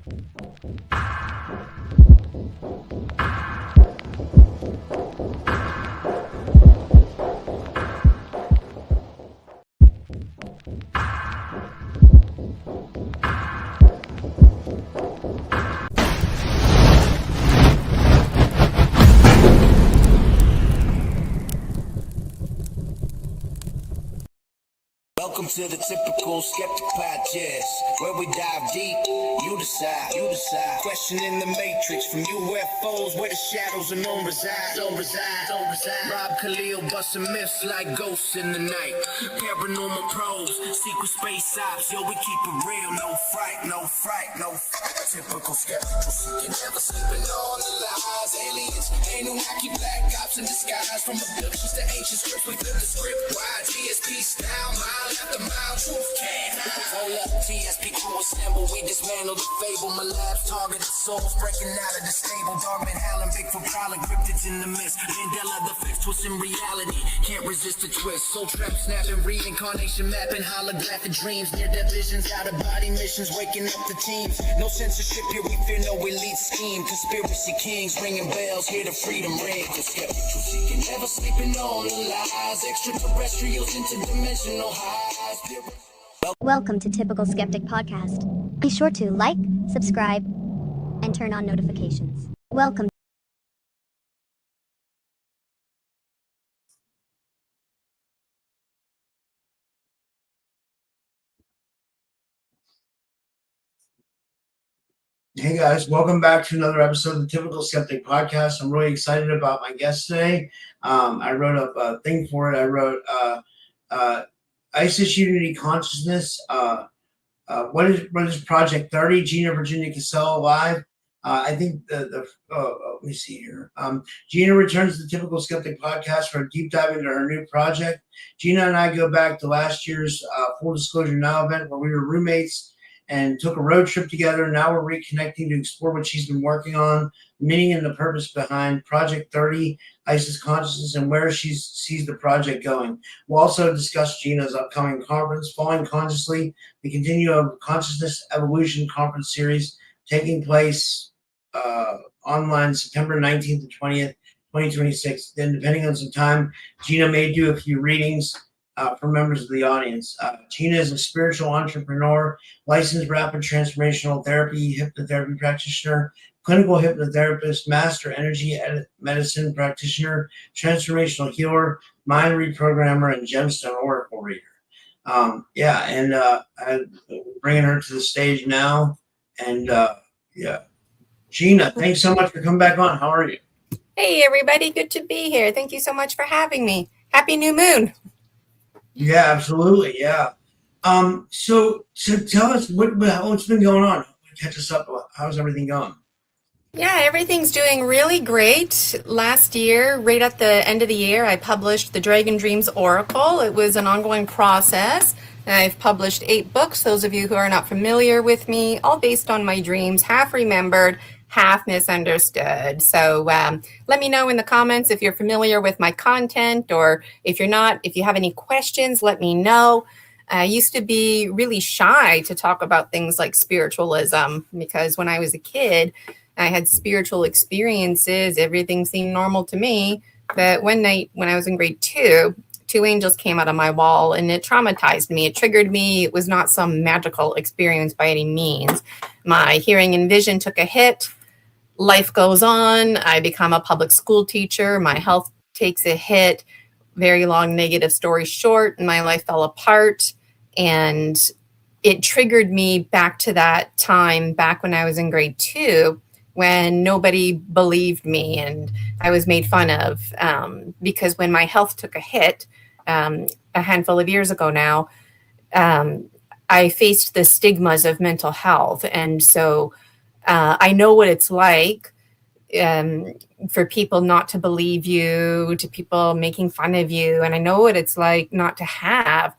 Welcome to the Typical Skeptic Podcast, where we dive deep, you decide. Questioning the matrix, from UFOs, where the shadows unknown reside. Rob Khalil busting myths like ghosts in the night. Paranormal pros, secret space ops, yo, we keep it real, no fright. Typical skeptics, you never sleeping on the lies. Aliens, ain't no wacky black ops in disguise. From abductions to ancient scripts, we flip the script wide. GSP style, mile after mile, truth can't hide. Hold up, TSP crew assemble, we dismantle the fable. My lab's targeted souls, breaking out of the stable. Dogman howling, Bigfoot prowling, cryptids in the mist. Mandela the fifth twist in reality, can't resist the twist. Soul trap snapping, reincarnation mapping, holographic dreams. Near-death visions, out-of-body missions, waking up the teams. No censorship here, we fear no elite scheme. Conspiracy kings ringing bells, hear the freedom ring. The skeptical seeking, never sleeping on the lies. Extraterrestrials, interdimensional highs. Welcome to Typical Skeptic Podcast. Be sure to like, subscribe, and turn on notifications. Welcome. Hey guys, welcome back to another episode of the Typical Skeptic Podcast. I'm really excited about my guest today. I wrote up a thing for it. I wrote ISIS Unity Consciousness. What is Project 30? Gina Virginia Casella live. I think let me see here. Gina returns to the Typical Skeptic Podcast for a deep dive into her new project. Gina and I go back to last year's Full Disclosure Now event where we were roommates and took a road trip together. Now we're reconnecting to explore what she's been working on, the meaning and the purpose behind Project 30, ISIS Consciousness, and where she sees the project going. We'll also discuss Gina's upcoming conference, Falling Consciously, the Continuum of Consciousness Evolution Conference Series, taking place online September 19th to 20th, 2026. Then, depending on some time, Gina may do a few readings for members of the audience. Gina is a spiritual entrepreneur, licensed rapid transformational therapy, hypnotherapy practitioner, clinical hypnotherapist, master energy medicine practitioner, transformational healer, mind reprogrammer, and gemstone oracle reader. I'm bringing her to the stage now. And Gina, thanks so much for coming back on. How are you? Hey, everybody. Good to be here. Thank you so much for having me. Happy new moon. Yeah, absolutely. Yeah. So tell us what's been going on. Catch us up. How's everything going? Yeah, everything's doing really great. Last year, right at the end of the year, I published the Dragon Dreams Oracle. It was an ongoing process. I've published 8 books. Those of you who are not familiar with me, all based on my dreams, half remembered, half misunderstood. So let me know in the comments if you're familiar with my content, or if you're not, if you have any questions, let me know. I used to be really shy to talk about things like spiritualism, because when I was a kid, I had spiritual experiences. Everything seemed normal to me. But one night when I was in grade 2, 2 angels came out of my wall, and it traumatized me. It triggered me. It was not some magical experience by any means. My hearing and vision took a hit. Life goes on. I become a public school teacher. My health takes a hit. Very long negative story short, my life fell apart. And it triggered me back to that time, back when I was in grade 2, when nobody believed me and I was made fun of. Because when my health took a hit, a handful of years ago now, I faced the stigmas of mental health. And so I know what it's like for people not to believe you, to people making fun of you. And I know what it's like not to have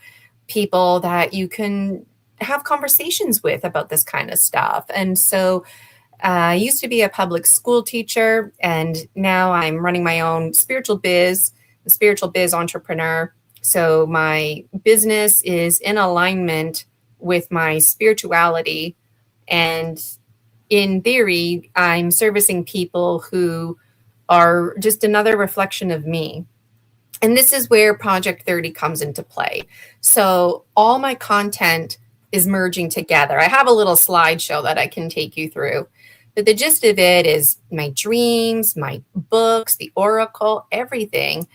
people that you can have conversations with about this kind of stuff. And so I used to be a public school teacher, and now I'm running my own spiritual biz, a spiritual biz entrepreneur. So my business is in alignment with my spirituality, and in theory, I'm servicing people who are just another reflection of me. And this is where Project 30 comes into play. So all my content is merging together. I have a little slideshow that I can take you through. But the gist of it is my dreams, my books, the oracle, everything,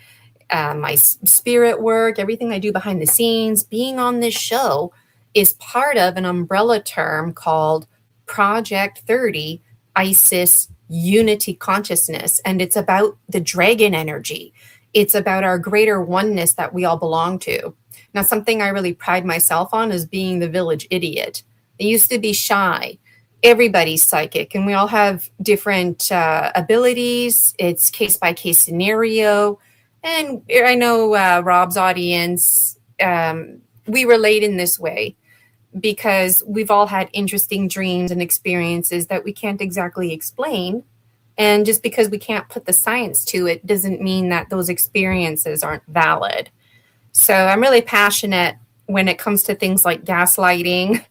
my spirit work, everything I do behind the scenes, being on this show is part of an umbrella term called Project 30 Isis Unity Consciousness. And it's about the dragon energy. It's about our greater oneness that we all belong to. Now, something I really pride myself on is being the village idiot. I used to be shy. Everybody's psychic, and we all have different abilities. It's case by case scenario. And I know Rob's audience, we relate in this way because we've all had interesting dreams and experiences that we can't exactly explain. And just because we can't put the science to it doesn't mean that those experiences aren't valid. So I'm really passionate when it comes to things like gaslighting,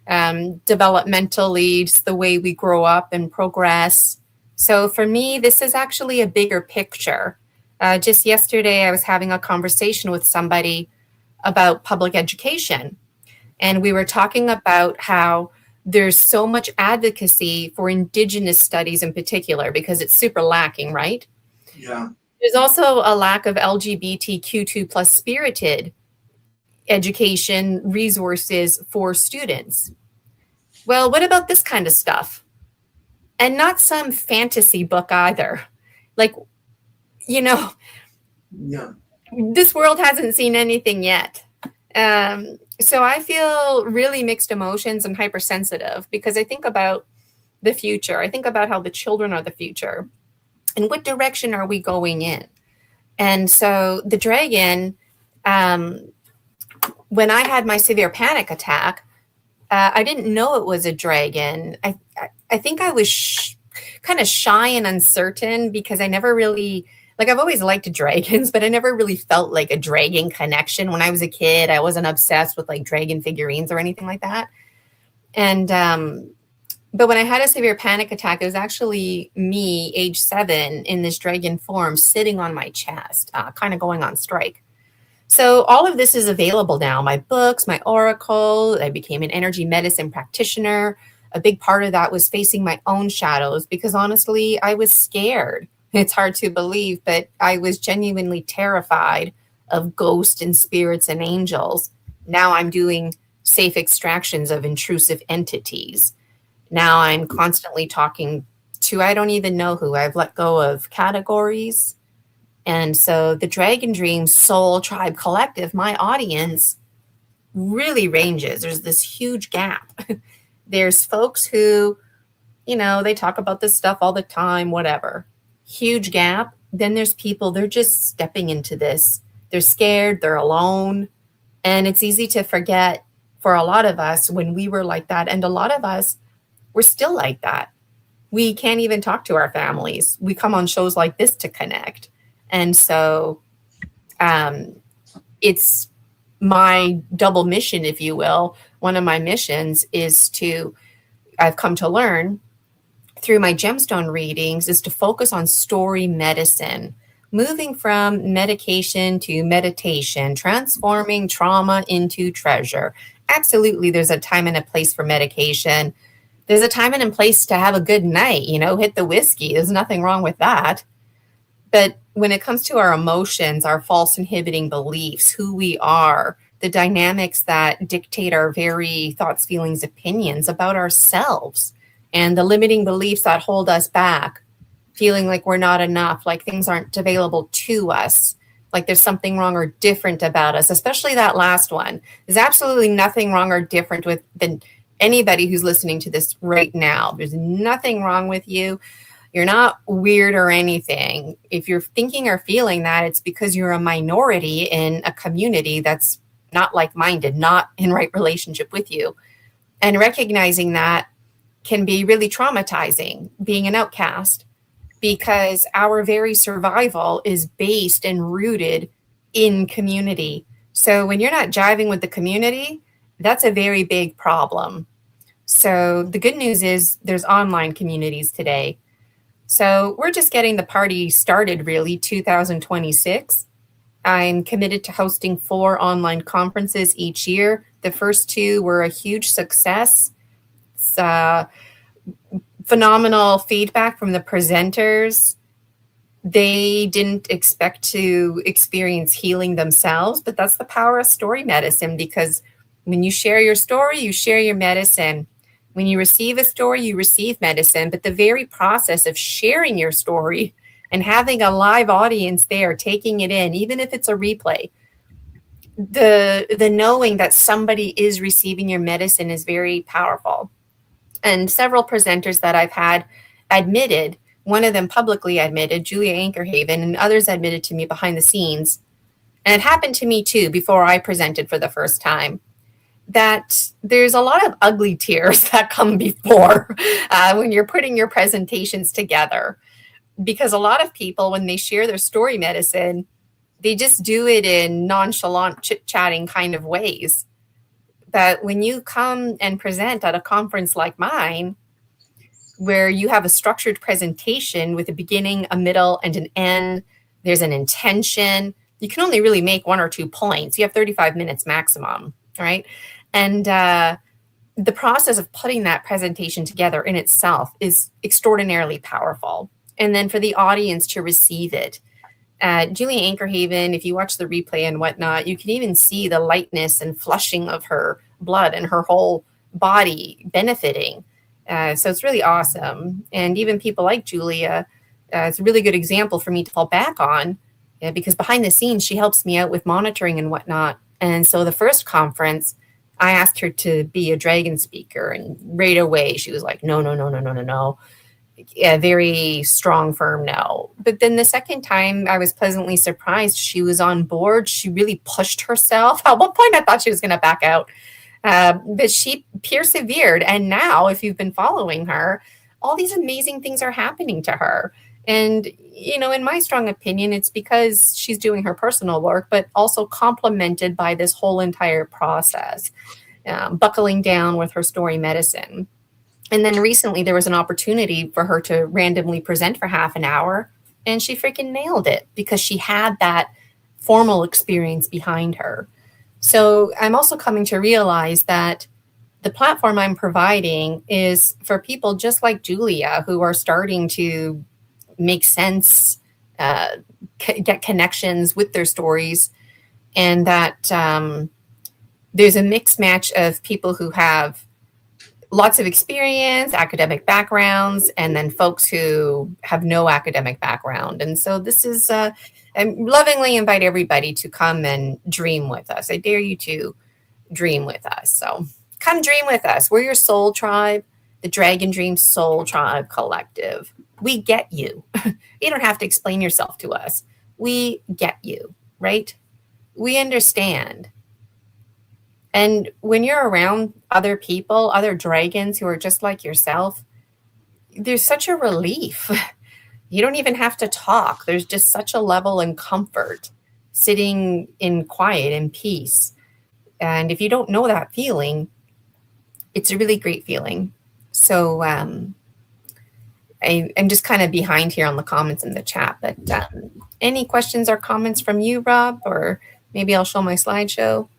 developmentally, just the way we grow up and progress. So for me, this is actually a bigger picture. Just yesterday, I was having a conversation with somebody about public education. And we were talking about how there's so much advocacy for Indigenous studies in particular, because it's super lacking, right? Yeah. There's also a lack of LGBTQ2 plus spirited education resources for students. Well, what about this kind of stuff? And not some fantasy book either. Like, Yeah. This world hasn't seen anything yet. So I feel really mixed emotions and hypersensitive because I think about the future. I think about how the children are the future and what direction are we going in? And so the dragon, when I had my severe panic attack, I didn't know it was a dragon. I think I was kind of shy and uncertain because I never really, I've always liked dragons, but I never really felt like a dragon connection. When I was a kid, I wasn't obsessed with dragon figurines or anything like that. And, but when I had a severe panic attack, it was actually me, age 7, in this dragon form, sitting on my chest, kind of going on strike. So all of this is available now. My books, my oracle, I became an energy medicine practitioner. A big part of that was facing my own shadows because honestly, I was scared. It's hard to believe, but I was genuinely terrified of ghosts and spirits and angels. Now I'm doing safe extractions of intrusive entities. Now I'm constantly talking to, I don't even know who. I've let go of categories. And so the Dragon Dreams Soul Tribe Collective, my audience really ranges. There's this huge gap. There's folks who, they talk about this stuff all the time, whatever. Huge gap. Then there's people, they're just stepping into this. They're scared, they're alone. And it's easy to forget for a lot of us when we were like that. And a lot of us, we're still like that. We can't even talk to our families. We come on shows like this to connect. And so it's my double mission, if you will. One of my missions is I've come to learn through my gemstone readings is to focus on story medicine, moving from medication to meditation, transforming trauma into treasure. Absolutely, there's a time and a place for medication. There's a time and a place to have a good night, hit the whiskey. There's nothing wrong with that. But when it comes to our emotions, our false inhibiting beliefs, who we are, the dynamics that dictate our very thoughts, feelings, opinions about ourselves, and the limiting beliefs that hold us back, feeling like we're not enough, like things aren't available to us, like there's something wrong or different about us, especially that last one. There's absolutely nothing wrong or different than anybody who's listening to this right now. There's nothing wrong with you. You're not weird or anything. If you're thinking or feeling that, it's because you're a minority in a community that's not like-minded, not in right relationship with you. And recognizing that can be really traumatizing, being an outcast, because our very survival is based and rooted in community. So when you're not jiving with the community, that's a very big problem. So the good news is there's online communities today. So we're just getting the party started, really, 2026. I'm committed to hosting 4 online conferences each year. The first 2 were a huge success. It's, phenomenal feedback from the presenters. They didn't expect to experience healing themselves, but that's the power of story medicine, because when you share your story, you share your medicine. When you receive a story, you receive medicine. But the very process of sharing your story and having a live audience there, taking it in, even if it's a replay, the knowing that somebody is receiving your medicine is very powerful. And several presenters that I've had admitted, one of them publicly admitted, Julia Ankerhaven, and others admitted to me behind the scenes, and it happened to me too before I presented for the first time, that there's a lot of ugly tears that come before when you're putting your presentations together. Because a lot of people, when they share their story medicine, they just do it in nonchalant, chit-chatting kind of ways. But when you come and present at a conference like mine, where you have a structured presentation with a beginning, a middle, and an end, there's an intention. You can only really make 1 or 2 points. You have 35 minutes maximum, right? And the process of putting that presentation together in itself is extraordinarily powerful. And then for the audience to receive it. Julia Ankerhaven, if you watch the replay and whatnot, you can even see the lightness and flushing of her blood and her whole body benefiting. So it's really awesome. And even people like Julia, it's a really good example for me to fall back on, because behind the scenes, she helps me out with monitoring and whatnot. And so the first conference, I asked her to be a dragon speaker, and right away she was like, no. A very strong, firm no. But then the second time, I was pleasantly surprised. She was on board. She really pushed herself. At one point, I thought she was going to back out. But she persevered. And now, if you've been following her, all these amazing things are happening to her. And, you know, in my strong opinion, it's because she's doing her personal work, but also complemented by this whole entire process, buckling down with her story medicine. And then recently there was an opportunity for her to randomly present for half an hour, and she freaking nailed it because she had that formal experience behind her. So I'm also coming to realize that the platform I'm providing is for people just like Julia, who are starting to make sense, get connections with their stories, and that there's a mixed match of people who have lots of experience, academic backgrounds, and then folks who have no academic background. And so this is, I lovingly invite everybody to come and dream with us. I dare you to dream with us. So come dream with us. We're your soul tribe, the Dragon Dream Soul Tribe Collective. We get you. You don't have to explain yourself to us. We get you, right? We understand. And when you're around other people, other dragons who are just like yourself, there's such a relief. You don't even have to talk. There's just such a level and comfort sitting in quiet and peace. And if you don't know that feeling, it's a really great feeling. So I'm just kind of behind here on the comments in the chat. But any questions or comments from you, Rob? Or maybe I'll show my slideshow.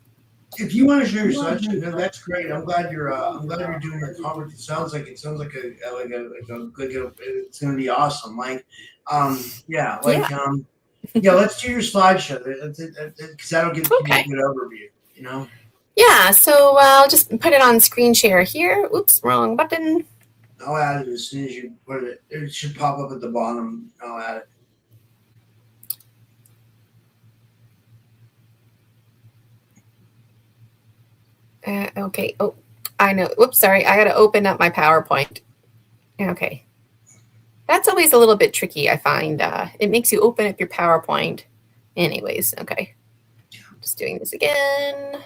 If you want to share your slideshow, that's great. I'm glad you're doing your conference. It sounds like a good. It's going to be awesome. Let's do your slideshow because that'll give people a good overview. You know. Yeah. So I'll just put it on screen share here. Oops, wrong button. I'll add it as soon as you put it. It should pop up at the bottom. I'll add it. Okay. Oh, I know. Whoops, sorry. I got to open up my PowerPoint. Okay. That's always a little bit tricky, I find. It makes you open up your PowerPoint. Anyways, okay. Just doing this again.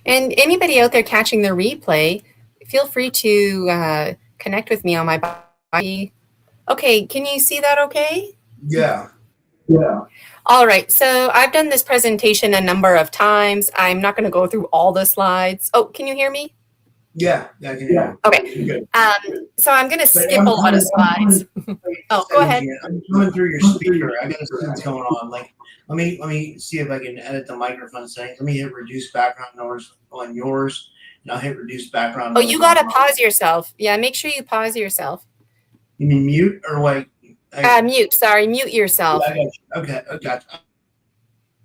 And anybody out there catching the replay, feel free to connect with me on my body. Okay, can you see that okay? Yeah. All right, so I've done this presentation a number of times. I'm not going to go through all the slides. Oh, can you hear me? Yeah, I can hear you. Okay. Good. So I'm going to But skip a lot of slides. Oh, go ahead. I'm coming through your speaker. I gotta see what's going on. Like, let me see if I can edit the microphone settings. Let me hit reduce background noise on yours, and I'll hit reduce background Oh, noise. you got to on mine. pause yourself. Yeah, make sure you pause yourself. You mean mute or like? Mute, sorry, mute yourself. I got you. Okay, I got you.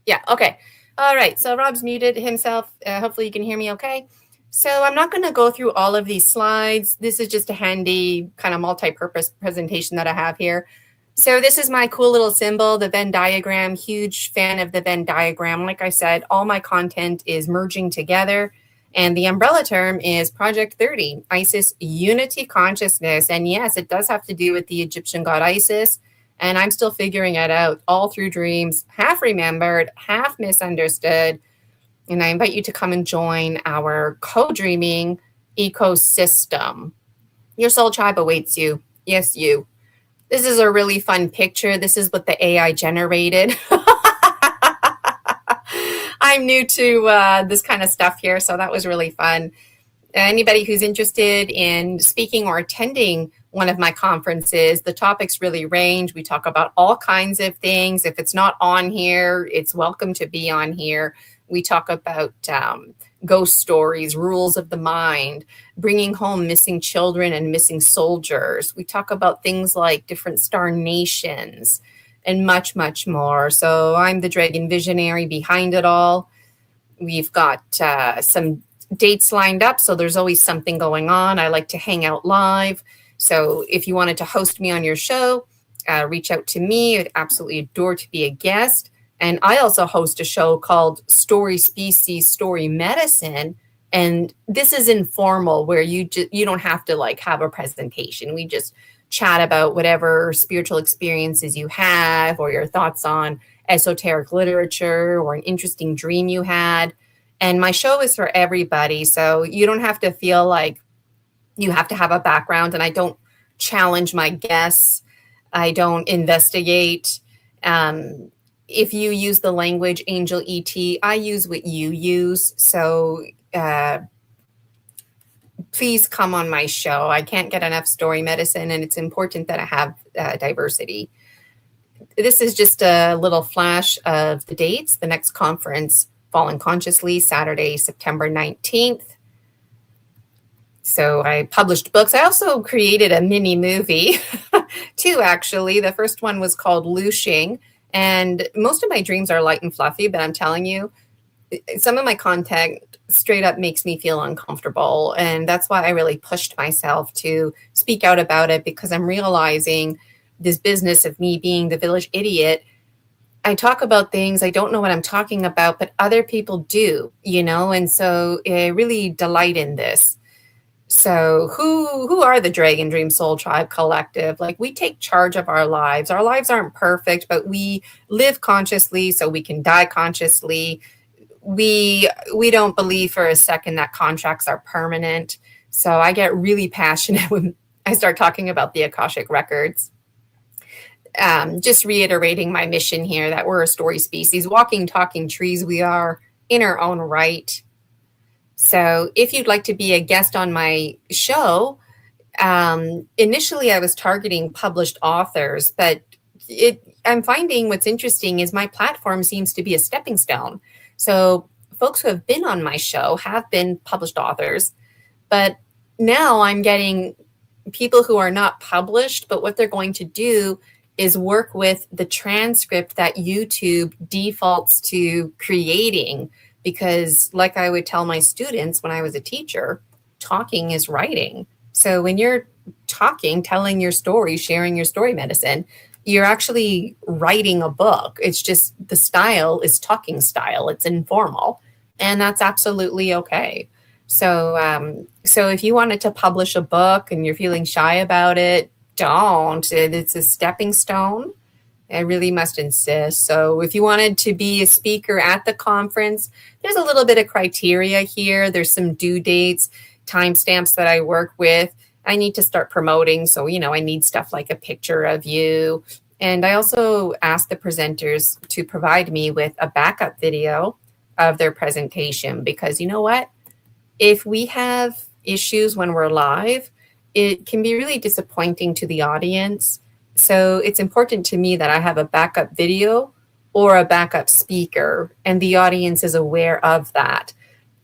Yeah, okay. All right, so Rob's muted himself. Hopefully you can hear me okay. So I'm not going to go through all of these slides. This is just a handy kind of multi-purpose presentation that I have here. So this is my cool little symbol, the Venn diagram. Huge fan of the Venn diagram. Like I said, all my content is merging together. And the umbrella term is Project 30, Isis Unity Consciousness. And yes, it does have to do with the Egyptian god Isis. And I'm still figuring it out all through dreams, half remembered, half misunderstood. And I invite you to come and join our co-dreaming ecosystem. Your soul tribe awaits you. Yes, you. This is a really fun picture. This is what the AI generated. I'm new to this kind of stuff here, so that was really fun. Anybody who's interested in speaking or attending one of my conferences, the topics really range. We talk about all kinds of things. If it's not on here, it's welcome to be on here. We talk about ghost stories, rules of the mind, bringing home missing children and missing soldiers. We talk about things like different star nations and much, much more. So I'm the dragon visionary behind it all. We've got some dates lined up, so there's always something going on. I like to hang out live. So if you wanted to host me on your show, reach out to me. I'd absolutely adore to be a guest. And I also host a show called Story Species, Story Medicine. And this is informal, where you don't have to like have a presentation. We just chat about whatever spiritual experiences you have, or your thoughts on esoteric literature, or an interesting dream you had. And my show is for everybody. So you don't have to feel like you have to have a background. And I don't challenge my guests. I don't investigate. If you use the language angel ET, I use what you use. So please come on my show. I can't get enough story medicine, and it's important that I have diversity. This is just a little flash of the dates. The next conference, Falling Consciously, Saturday, September 19th. So I published books. I also created a mini movie, two actually. The first one was called Lushing. And most of my dreams are light and fluffy, but I'm telling you, some of my content straight up makes me feel uncomfortable. And that's why I really pushed myself to speak out about it, because I'm realizing this business of me being the village idiot. I talk about things, I don't know what I'm talking about, but other people do, and so I really delight in this. So who are the Dragon Dream Soul Tribe Collective? Like, we take charge of our lives. Our lives aren't perfect, but we live consciously so we can die consciously. We don't believe for a second that contracts are permanent. So I get really passionate when I start talking about the Akashic Records. Just reiterating my mission here, that we're a story species, walking, talking trees we are in our own right. So if you'd like to be a guest on my show, initially I was targeting published authors, but I'm finding what's interesting is my platform seems to be a stepping stone. So folks who have been on my show have been published authors, but now I'm getting people who are not published, but what they're going to do is work with the transcript that YouTube defaults to creating. Because like I would tell my students when I was a teacher, talking is writing. So when you're talking, telling your story, sharing your story medicine, you're actually writing a book. It's just the style is talking style. It's informal. And that's absolutely okay. So if you wanted to publish a book and you're feeling shy about it, don't. It's a stepping stone. I really must insist. So if you wanted to be a speaker at the conference, there's a little bit of criteria here. There's some due dates, timestamps that I work with. I need to start promoting. So, I need stuff like a picture of you, And I also asked the presenters to provide me with a backup video of their presentation, because you know what? If we have issues when we're live, it can be really disappointing to the audience. So it's important to me that I have a backup video or a backup speaker, and the audience is aware of that.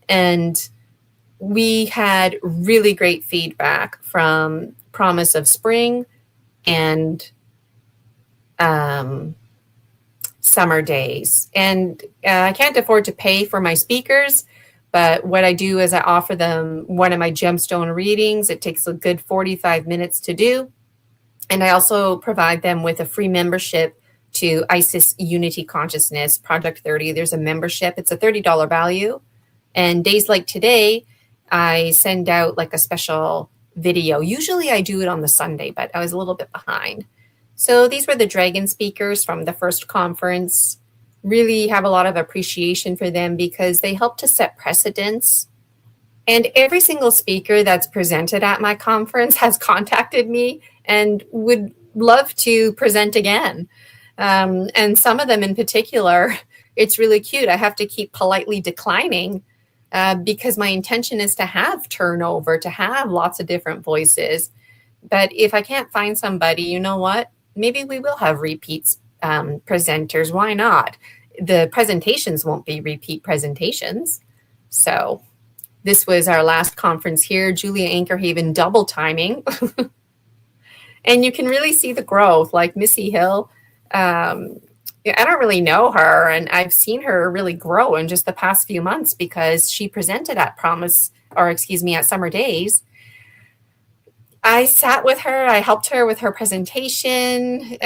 And we had really great feedback from Promise of Spring and Summer Days. And I can't afford to pay for my speakers, but what I do is I offer them one of my gemstone readings. It takes a good 45 minutes to do. And I also provide them with a free membership to Isis Unity Consciousness Project 30. There's a membership. It's a $30 value. And days like today, I send out like a special video. Usually I do it on the Sunday, but I was a little bit behind. So these were the dragon speakers from the first conference. Really have a lot of appreciation for them because they help to set precedents. And every single speaker that's presented at my conference has contacted me and would love to present again. And some of them in particular, it's really cute. I have to keep politely declining because my intention is to have turnover, to have lots of different voices. But if I can't find somebody, you know what? Maybe we will have repeats presenters. Why not? The presentations won't be repeat presentations. So this was our last conference here, Julia Anchorhaven double timing. And you can really see the growth, like Missy Hill. I don't really know her, and I've seen her really grow in just the past few months because she presented at at Summer Days. I sat with her, I helped her with her presentation,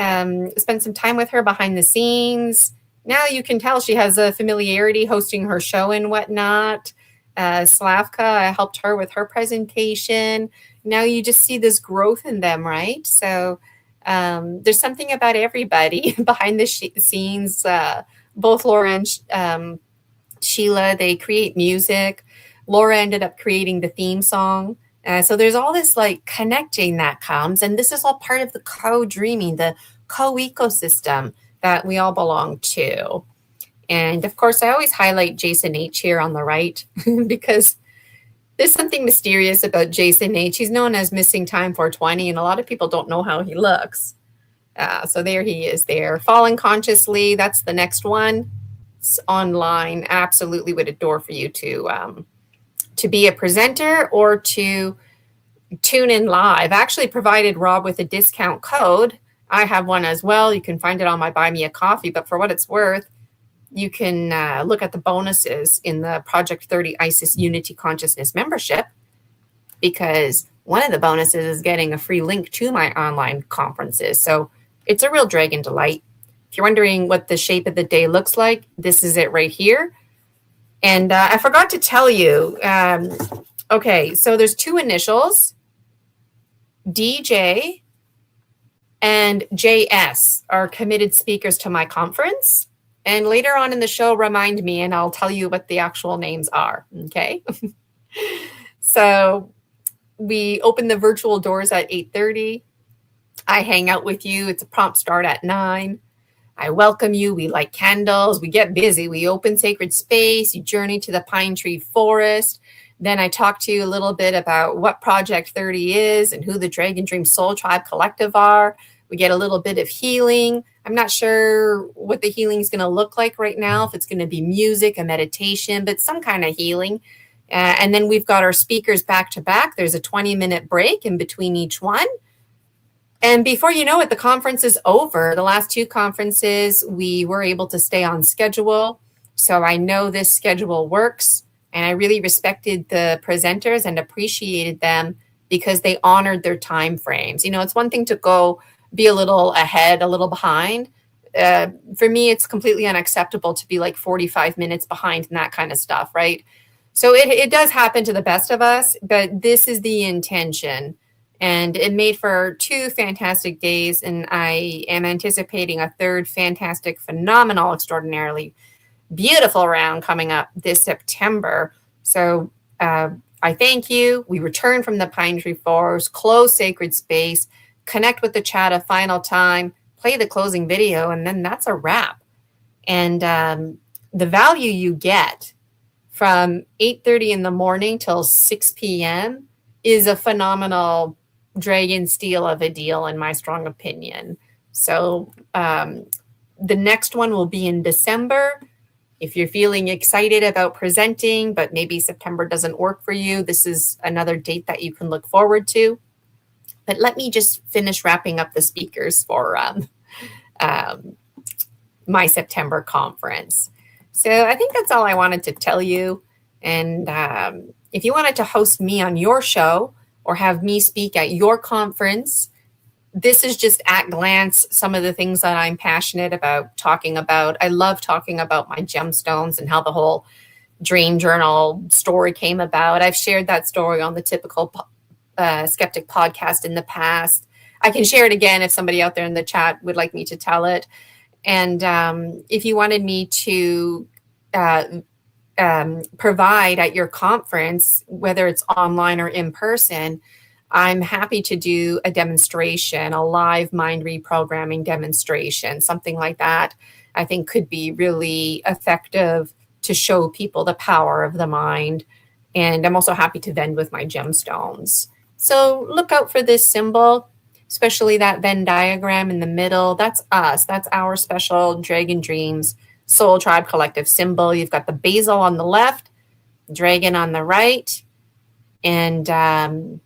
spent some time with her behind the scenes. Now you can tell she has a familiarity hosting her show and whatnot. Slavka, I helped her with her presentation. Now you just see this growth in them, right? So there's something about everybody behind the scenes. Both Laura and Sheila, they create music. Laura ended up creating the theme song. So there's all this like connecting that comes, and this is all part of the co-dreaming, the co-ecosystem that we all belong to. And of course, I always highlight Jason H here on the right because there's something mysterious about Jason H. He's known as Missing Time 420, and a lot of people don't know how he looks. So there he is there. Falling Consciously, that's the next one. It's online. Absolutely would adore for you to be a presenter or to tune in live. I actually provided Rob with a discount code. I have one as well. You can find it on my Buy Me a Coffee, but for what it's worth, you can look at the bonuses in the Project 30 Isis Unity Consciousness membership, because one of the bonuses is getting a free link to my online conferences. So it's a real dragon delight. If you're wondering what the shape of the day looks like, this is it right here. And I forgot to tell you, okay, so there's two initials, DJ and JS are committed speakers to my conference. And later on in the show, remind me and I'll tell you what the actual names are, okay? So we open the virtual doors at 8:30. I hang out with you. It's a prompt start at 9. I welcome you. We light candles. We get busy. We open sacred space. You journey to the pine tree forest. Then I talk to you a little bit about what Project 30 is and who the Dragon Dream Soul Tribe Collective are. We get a little bit of healing. I'm not sure what the healing is going to look like right now, if it's going to be music, a meditation, but some kind of healing. And then we've got our speakers back to back. There's a 20-minute break in between each one. And before you know it, the conference is over. The last two conferences, we were able to stay on schedule. So I know this schedule works. And I really respected the presenters and appreciated them because they honored their time frames. You know, it's one thing to go be a little ahead, a little behind. For me, it's completely unacceptable to be like 45 minutes behind and that kind of stuff, right? So it does happen to the best of us, but this is the intention. And it made for 2 fantastic days, and I am anticipating a third fantastic, phenomenal, extraordinarily beautiful round coming up this September. So I thank you. We return from the Pine Tree Forest, close sacred space, connect with the chat a final time. play the closing video, and then that's a wrap. And the value you get from 8:30 in the morning till 6 p.m. is a phenomenal dragon steal of a deal, in my strong opinion. So the next one will be in December. If you're feeling excited about presenting, but maybe September doesn't work for you, this is another date that you can look forward to. But let me just finish wrapping up the speakers for my September conference. So I think that's all I wanted to tell you. And if you wanted to host me on your show or have me speak at your conference, this is just at glance some of the things that I'm passionate about talking about. I love talking about my gemstones and how the whole dream journal story came about. I've shared that story on the Typical Skeptic podcast in the past. I can share it again if somebody out there in the chat would like me to tell it. And if you wanted me to provide at your conference, whether it's online or in person, I'm happy to do a demonstration, a live mind reprogramming demonstration, something like that. I think could be really effective to show people the power of the mind. And I'm also happy to vend with my gemstones. So look out for this symbol, especially that Venn diagram in the middle. That's us. That's our special Dragon Dreams Soul Tribe Collective symbol. You've got the basil on the left, dragon on the right. And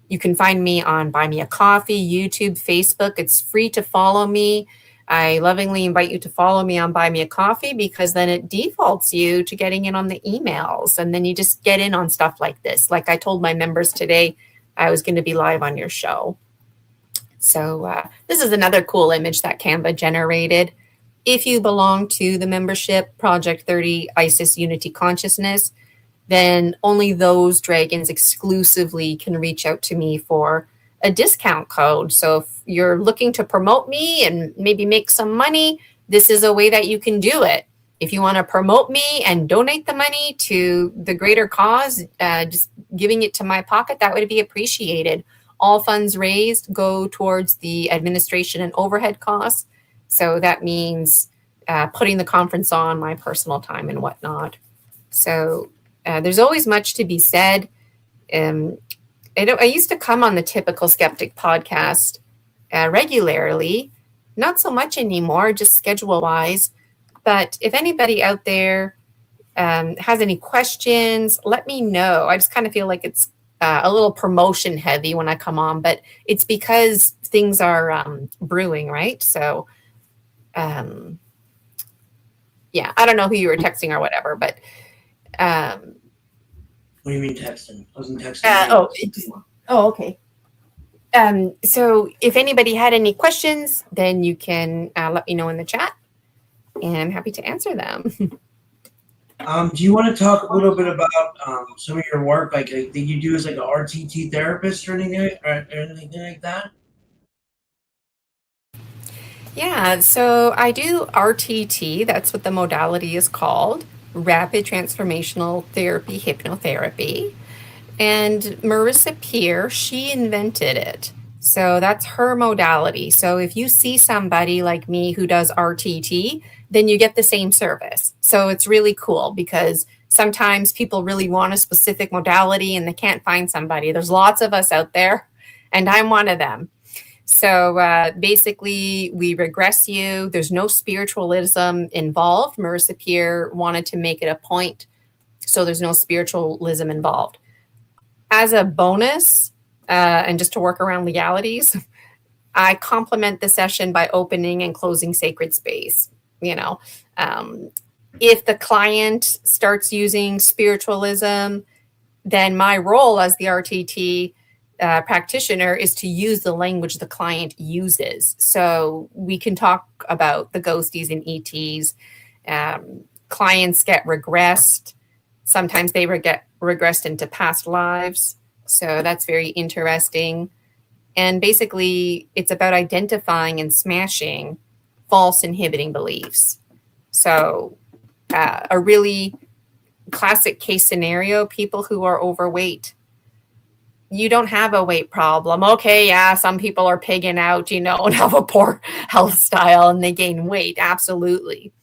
you can find me on Buy Me a Coffee, YouTube, Facebook. It's free to follow me. I lovingly invite you to follow me on Buy Me a Coffee because then it defaults you to getting in on the emails. And then you just get in on stuff like this. Like I told my members today, I was going to be live on your show. So this is another cool image that Canva generated. If you belong to the membership Project 30 Isis Unity Consciousness, then only those dragons exclusively can reach out to me for a discount code. So if you're looking to promote me and maybe make some money, this is a way that you can do it. If you want to promote me and donate the money to the greater cause, just giving it to my pocket, that would be appreciated. All funds raised go towards the administration and overhead costs. So that means putting the conference on, my personal time and whatnot. So there's always much to be said. I used to come on the Typical Skeptic podcast regularly, not so much anymore, just schedule-wise. But if anybody out there has any questions, let me know. I just kind of feel like it's a little promotion heavy when I come on, but it's because things are brewing, right? So, yeah, I don't know who you were texting or whatever, but What do you mean texting? I wasn't texting. Okay. So if anybody had any questions, then you can let me know in the chat, and I'm happy to answer them. Do you want to talk a little bit about some of your work? Like, did you do as like a RTT therapist or anything like that? Yeah, so I do RTT. That's what the modality is called, Rapid Transformational Therapy Hypnotherapy. And Marissa Peer, she invented it. So that's her modality. So if you see somebody like me who does RTT, then you get the same service. So it's really cool because sometimes people really want a specific modality and they can't find somebody. There's lots of us out there, and I'm one of them. So basically, we regress you. There's no spiritualism involved. Marissa Peer wanted to make it a point, so there's no spiritualism involved. As a bonus, and just to work around legalities, I complement the session by opening and closing sacred space. You know, if the client starts using spiritualism, then my role as the RTT practitioner is to use the language the client uses. So we can talk about the ghosties and ETs. Clients get regressed. Sometimes they get regressed into past lives. So that's very interesting. And basically, it's about identifying and smashing false inhibiting beliefs. So a really classic case scenario, people who are overweight. you don't have a weight problem. Okay, yeah, some people are pigging out, and have a poor health style and they gain weight. Absolutely.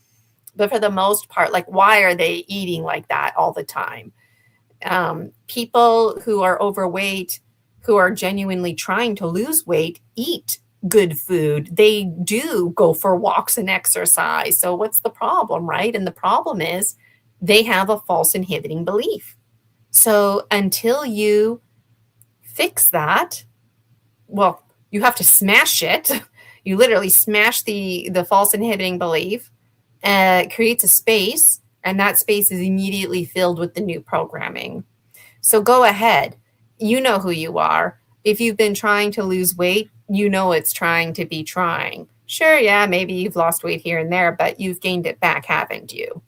But for the most part, like, why are they eating like that all the time? People who are overweight, who are genuinely trying to lose weight, eat good food. They do go for walks and exercise. So what's the problem, right? And the problem is they have a false inhibiting belief. So until you fix that, well, you have to smash it. You literally smash the false inhibiting belief. It creates a space, and that space is immediately filled with the new programming. So go ahead. You know who you are. If you've been trying to lose weight, it's trying to be trying. Sure, yeah, maybe you've lost weight here and there, but you've gained it back, haven't you?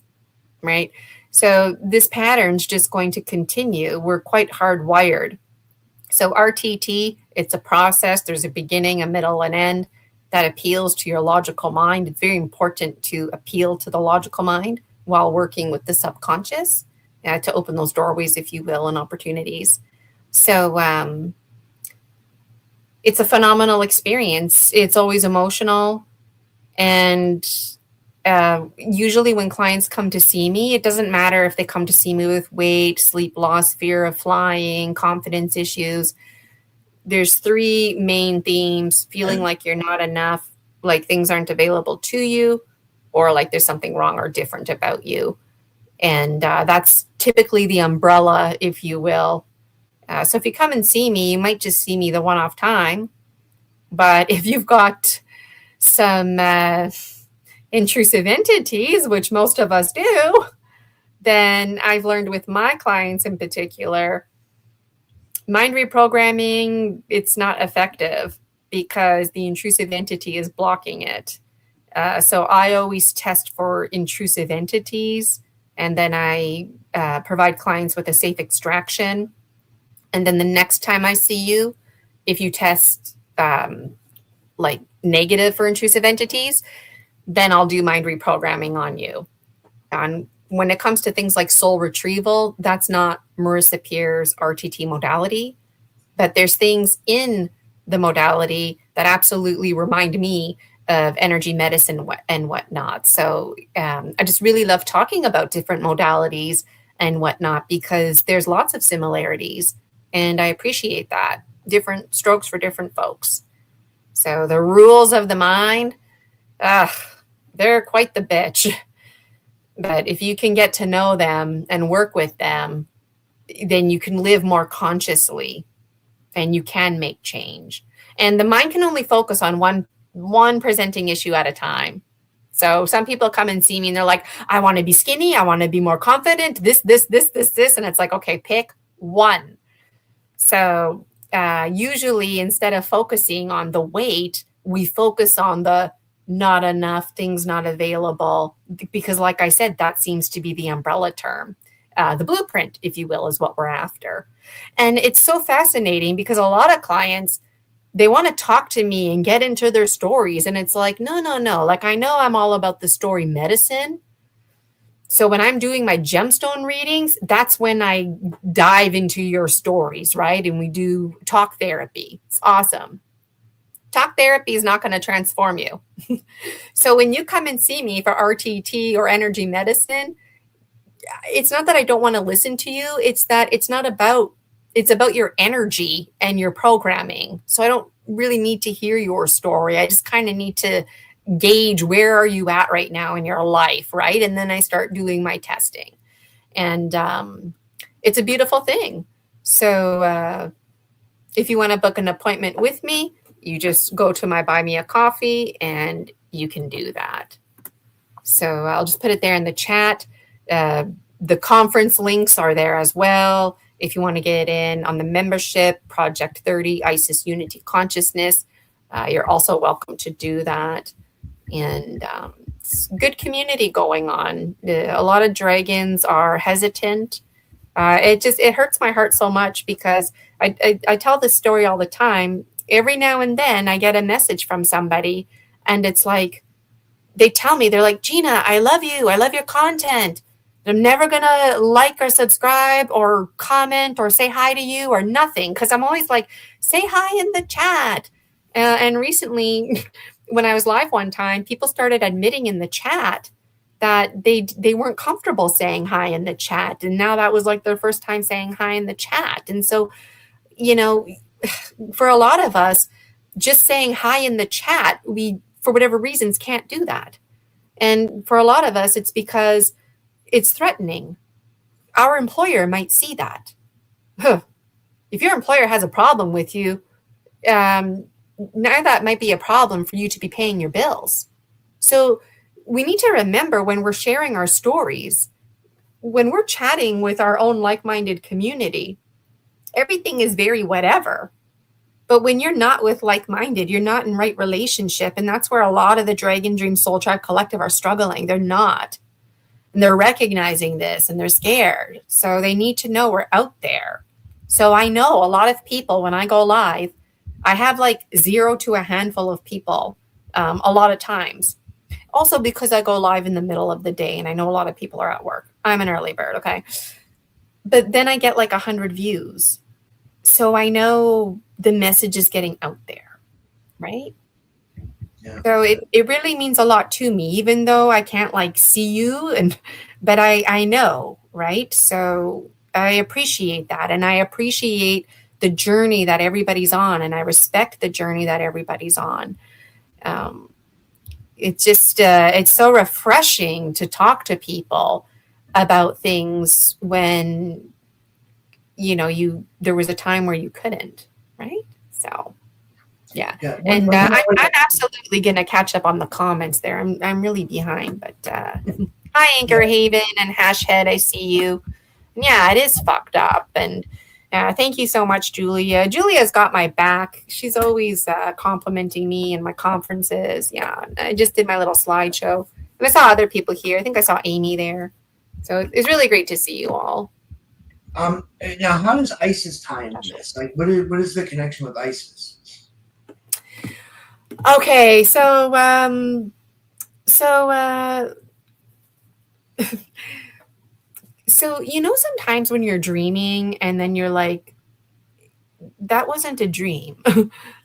Right? So this pattern's just going to continue. We're quite hardwired. So RTT, it's a process. There's a beginning, a middle, and end that appeals to your logical mind. It's very important to appeal to the logical mind while working with the subconscious to open those doorways, if you will, and opportunities. So it's a phenomenal experience. It's always emotional. And usually when clients come to see me, it doesn't matter if they come to see me with weight, sleep loss, fear of flying, confidence issues. There's three main themes: feeling like you're not enough, like things aren't available to you, or like there's something wrong or different about you. And that's typically the umbrella, if you will. So if you come and see me, you might just see me the one-off time. But if you've got some intrusive entities, which most of us do, then I've learned with my clients in particular, mind reprogramming, it's not effective because the intrusive entity is blocking it. So I always test for intrusive entities, and then I provide clients with a safe extraction. And then the next time I see you, if you test like negative for intrusive entities, then I'll do mind reprogramming on you. And when it comes to things like soul retrieval, that's not Marissa Peer's RTT modality, but there's things in the modality that absolutely remind me of energy medicine and whatnot. So I just really love talking about different modalities and whatnot because there's lots of similarities, and I appreciate that. Different strokes for different folks. So the rules of the mind, they're quite the bitch. But if you can get to know them and work with them, then you can live more consciously and you can make change. And the mind can only focus on one presenting issue at a time. So some people come and see me and they're like, I want to be skinny. I want to be more confident. This. And it's like, okay, pick one. So usually instead of focusing on the weight, we focus on the not enough, things not available, because like I said, that seems to be the umbrella term. The blueprint, if you will, is what we're after. And it's so fascinating because a lot of clients, they want to talk to me and get into their stories. And it's like, no. Like, I know I'm all about the story medicine. So when I'm doing my gemstone readings, that's when I dive into your stories, right? And we do talk therapy. It's awesome. Talk therapy is not going to transform you. So when you come and see me for RTT or energy medicine, it's not that I don't want to listen to you. It's that it's about your energy and your programming. So I don't really need to hear your story. I just kind of need to gauge where are you at right now in your life, right? And then I start doing my testing. And it's a beautiful thing. So if you want to book an appointment with me, you just go to my Buy Me a Coffee and you can do that. So I'll just put it there in the chat. The conference links are there as well. If you want to get in on the membership, Project 30, Isis Unity Consciousness, you're also welcome to do that. And it's good community going on. A lot of dragons are hesitant. It hurts my heart so much because I tell this story all the time. Every now and then I get a message from somebody and it's like, they tell me, they're like, Gina, I love you. I love your content. I'm never going to like or subscribe or comment or say hi to you or nothing, because I'm always like, say hi in the chat. And recently, when I was live one time, people started admitting in the chat that they weren't comfortable saying hi in the chat. And now that was like their first time saying hi in the chat. And so, for a lot of us, just saying hi in the chat, we, for whatever reasons, can't do that. And for a lot of us, it's because it's threatening. Our employer might see that. If your employer has a problem with you, now that might be a problem for you to be paying your bills. So we need to remember, when we're sharing our stories, when we're chatting with our own like-minded community, everything is very whatever. But when you're not with like-minded, you're not in right relationship. And that's where a lot of the Dragon Dream Soul Tribe Collective are struggling. They're not. And they're recognizing this and they're scared. So they need to know we're out there. So I know a lot of people, when I go live, I have like 0 to a handful of people a lot of times. Also because I go live in the middle of the day and I know a lot of people are at work. I'm an early bird, okay? But then I get like 100 views. So I know the message is getting out there, right? Yeah. So it really means a lot to me, even though I can't like see you, but I know, right? So I appreciate that. And I appreciate the journey that everybody's on. And I respect the journey that everybody's on. It's just, it's so refreshing to talk to people about things when, there was a time where you couldn't, right? So, yeah. And I'm absolutely going to catch up on the comments there. I'm really behind, but hi, Anchor Haven and Hashhead, I see you. And yeah, it is fucked up. And thank you so much, Julia. Julia's got my back. She's always complimenting me in my conferences. Yeah, I just did my little slideshow. And I saw other people here. I think I saw Amy there. So it's really great to see you all. Now, how does ISIS tie into this? Like, what is the connection with ISIS? Okay, so sometimes when you're dreaming and then you're like, that wasn't a dream,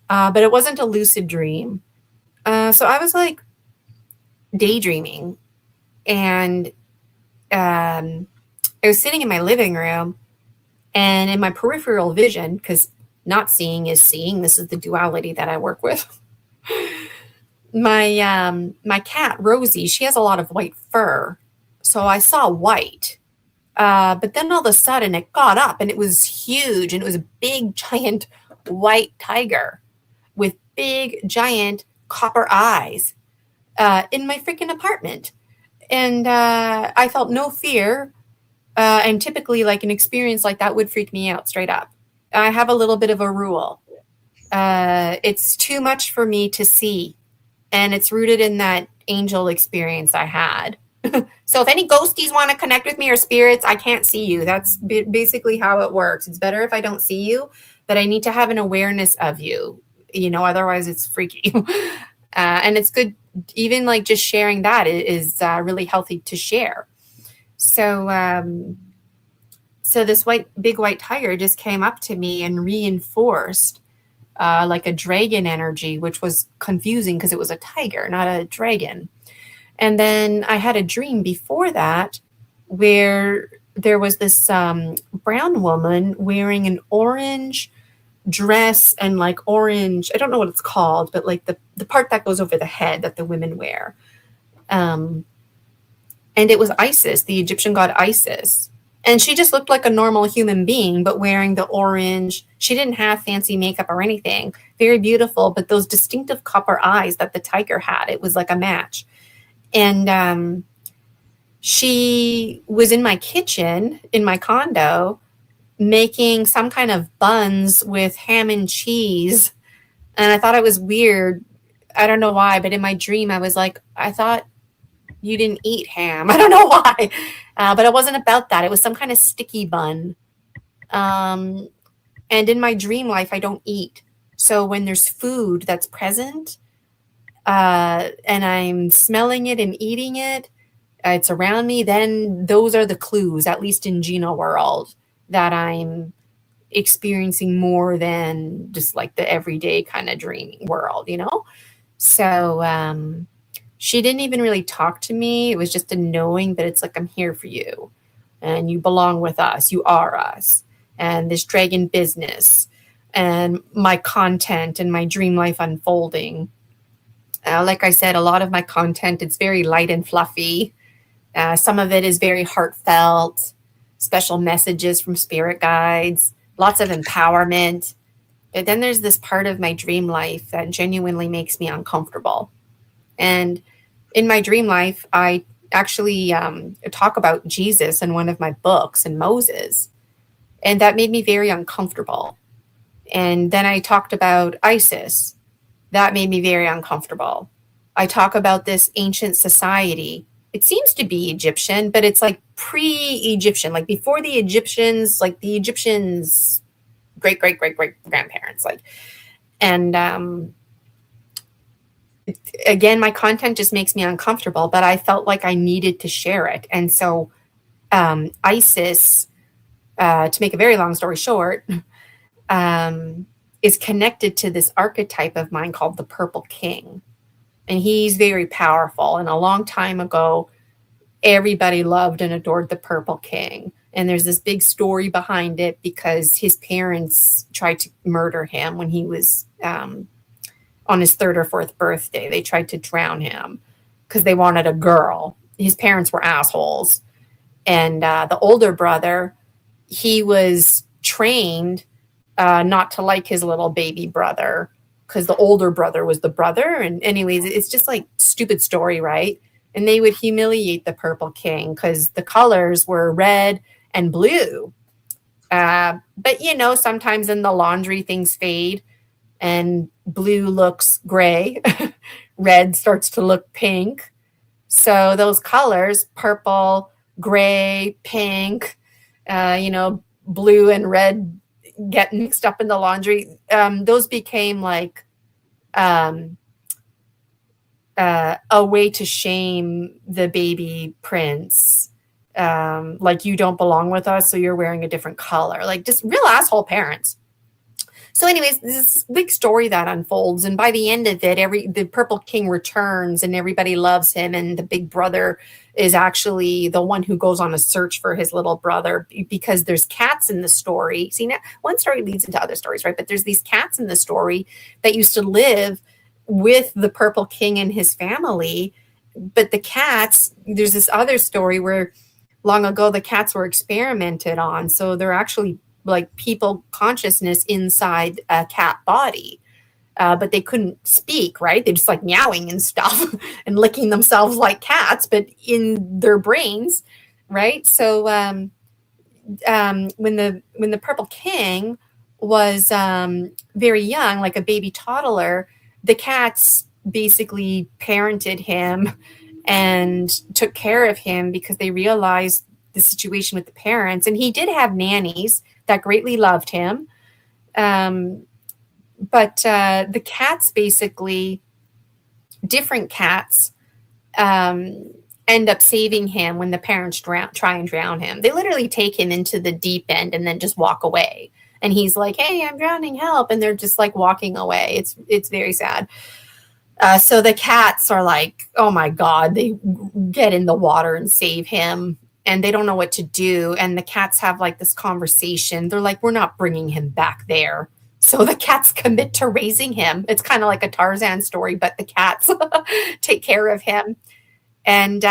but it wasn't a lucid dream. So I was like daydreaming, and I was sitting in my living room, and in my peripheral vision, because not seeing is seeing, this is the duality that I work with. My cat, Rosie, she has a lot of white fur. So I saw white. But then all of a sudden it got up and it was huge, and it was a big, giant white tiger with big, giant copper eyes in my freaking apartment. And I felt no fear. And typically, like, an experience like that would freak me out straight up. I have a little bit of a rule. It's too much for me to see. And it's rooted in that angel experience I had. So if any ghosties want to connect with me, or spirits, I can't see you. That's basically how it works. It's better if I don't see you, but I need to have an awareness of you. Otherwise it's freaky. And it's good. Even like just sharing that is really healthy to share. So this big white tiger just came up to me and reinforced like a dragon energy, which was confusing because it was a tiger, not a dragon. And then I had a dream before that where there was this brown woman wearing an orange dress and like orange, I don't know what it's called, but like the part that goes over the head that the women wear. And it was Isis, the Egyptian god Isis. And she just looked like a normal human being, but wearing the orange. She didn't have fancy makeup or anything. Very beautiful, but those distinctive copper eyes that the tiger had, it was like a match. And she was in my kitchen, in my condo, making some kind of buns with ham and cheese. And I thought it was weird. I don't know why, but in my dream, I was like, I thought you didn't eat ham. I don't know why. But it wasn't about that. It was some kind of sticky bun. And in my dream life, I don't eat. So when there's food that's present, and I'm smelling it and eating it, it's around me, then those are the clues, at least in Gina world, that I'm experiencing more than just like the everyday kind of dreaming world, you know? So she didn't even really talk to me. It was just a knowing, but it's like, I'm here for you and you belong with us. You are us. And this dragon business and my content and my dream life unfolding. Like I said, a lot of my content, it's very light and fluffy. Some of it is very heartfelt, special messages from spirit guides, lots of empowerment. But then there's this part of my dream life that genuinely makes me uncomfortable. And in my dream life, I actually talk about Jesus in one of my books and Moses. And that made me very uncomfortable. And then I talked about Isis. That made me very uncomfortable. I talk about this ancient society. It seems to be Egyptian, but it's like pre-Egyptian, like before the Egyptians, like the Egyptians' great grandparents, like, and again, my content just makes me uncomfortable, but I felt like I needed to share it. And so Isis, to make a very long story short, is connected to this archetype of mine called the Purple King. And he's very powerful. And a long time ago, everybody loved and adored the Purple King. And there's this big story behind it because his parents tried to murder him when he was on his third or fourth birthday. They tried to drown him because they wanted a girl. His parents were assholes. And the older brother, he was trained not to like his little baby brother because the older brother was the brother. And anyways, it's just like stupid story, right? And they would humiliate the Purple King because the colors were red and blue. But, you know, sometimes in the laundry things fade and blue looks gray. Red starts to look pink. So those colors, purple, gray, pink, you know, blue and red get mixed up in the laundry. Those became like a way to shame the baby prince. Like, you don't belong with us, so you're wearing a different color. Like, just real asshole parents. So anyways, this big story that unfolds. And by the end of it, the Purple King returns and everybody loves him. And the big brother is actually the one who goes on a search for his little brother because there's cats in the story. See, now one story leads into other stories, right? But there's these cats in the story that used to live with the Purple King and his family. But the cats, there's this other story where long ago the cats were experimented on. So they're actually like people consciousness inside a cat body, but they couldn't speak, right? They just like meowing and stuff and licking themselves like cats, but in their brains, right? So when the Purple King was very young, like a baby toddler, the cats basically parented him and took care of him because they realized the situation with the parents. And he did have nannies that greatly loved him. But the cats basically, different cats, end up saving him when the parents try and drown him. They literally take him into the deep end and then just walk away. And he's like, hey, I'm drowning, help. And they're just like walking away. It's very sad. So the cats are like, oh my God, they get in the water and save him. And they don't know what to do. And the cats have like this conversation. They're like, we're not bringing him back there. So the cats commit to raising him. It's kind of like a Tarzan story, but the cats take care of him. And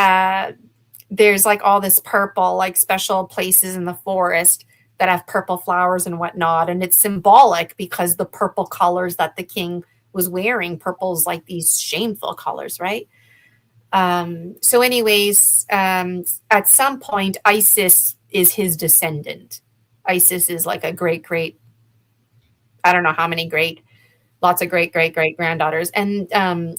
there's like all this purple, like special places in the forest that have purple flowers and whatnot. And it's symbolic because the purple colors that the king was wearing, purple's like these shameful colors, right? So anyways, at some point, Isis is his descendant. Isis is like a great, I don't know how many lots of great granddaughters. And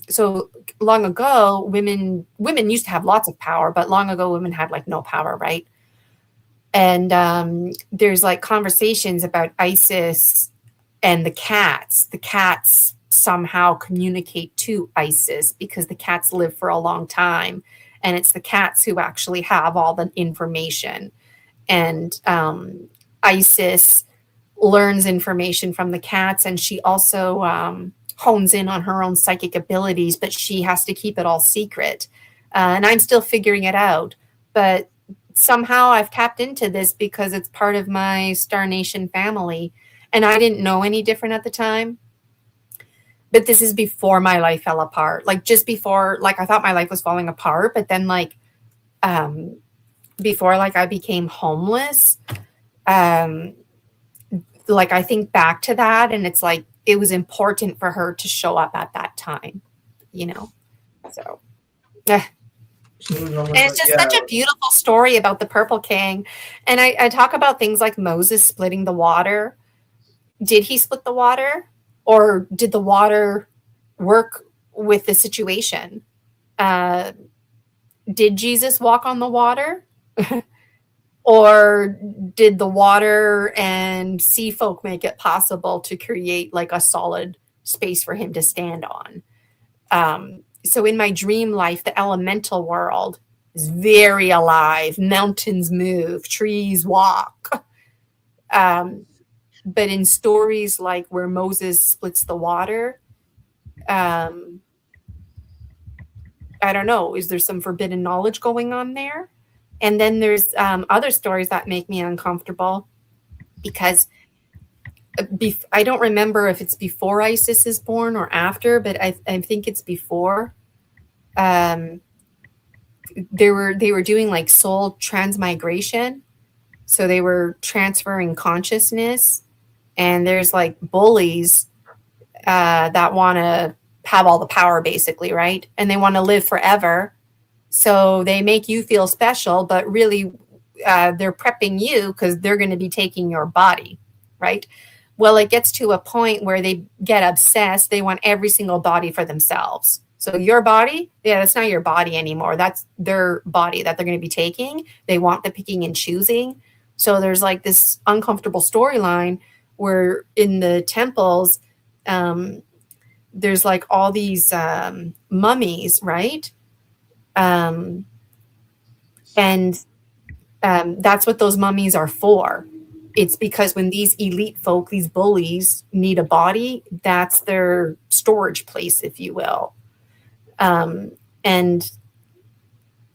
so long ago, women used to have lots of power, but long ago, women had like no power, right? And there's like conversations about Isis and the cats. The cats somehow communicate to Isis because the cats live for a long time and it's the cats who actually have all the information. And Isis learns information from the cats, and she also hones in on her own psychic abilities, but she has to keep it all secret. And I'm still figuring it out, but somehow I've tapped into this because it's part of my Star Nation family, and I didn't know any different at the time. But this is before my life fell apart, like just before, like I thought my life was falling apart, but then like before like I became homeless, like I think back to that, and it's like it was important for her to show up at that time, you know. So and it's just such a beautiful story about the Purple King. And I talk about things like Moses splitting the water. Did he split the water, or did the water work with the situation? Did Jesus walk on the water? Or did the water and sea folk make it possible to create like a solid space for him to stand on? So in my dream life, the elemental world is very alive. Mountains move, trees walk. But in stories like where Moses splits the water, I don't know, is there some forbidden knowledge going on there? And then there's other stories that make me uncomfortable because I don't remember if it's before Isis is born or after, but I think it's before. They were doing like soul transmigration. So they were transferring consciousness, and there's like bullies that want to have all the power basically, right? And they want to live forever. So they make you feel special, but really they're prepping you because they're going to be taking your body, right? Well, it gets to a point where they get obsessed. They want every single body for themselves. So your body, yeah, that's not your body anymore. That's their body that they're going to be taking. They want the picking and choosing. So there's like this uncomfortable storyline where in the temples, there's like all these mummies, right? And that's what those mummies are for. It's because when these elite folk, these bullies need a body, that's their storage place, if you will. And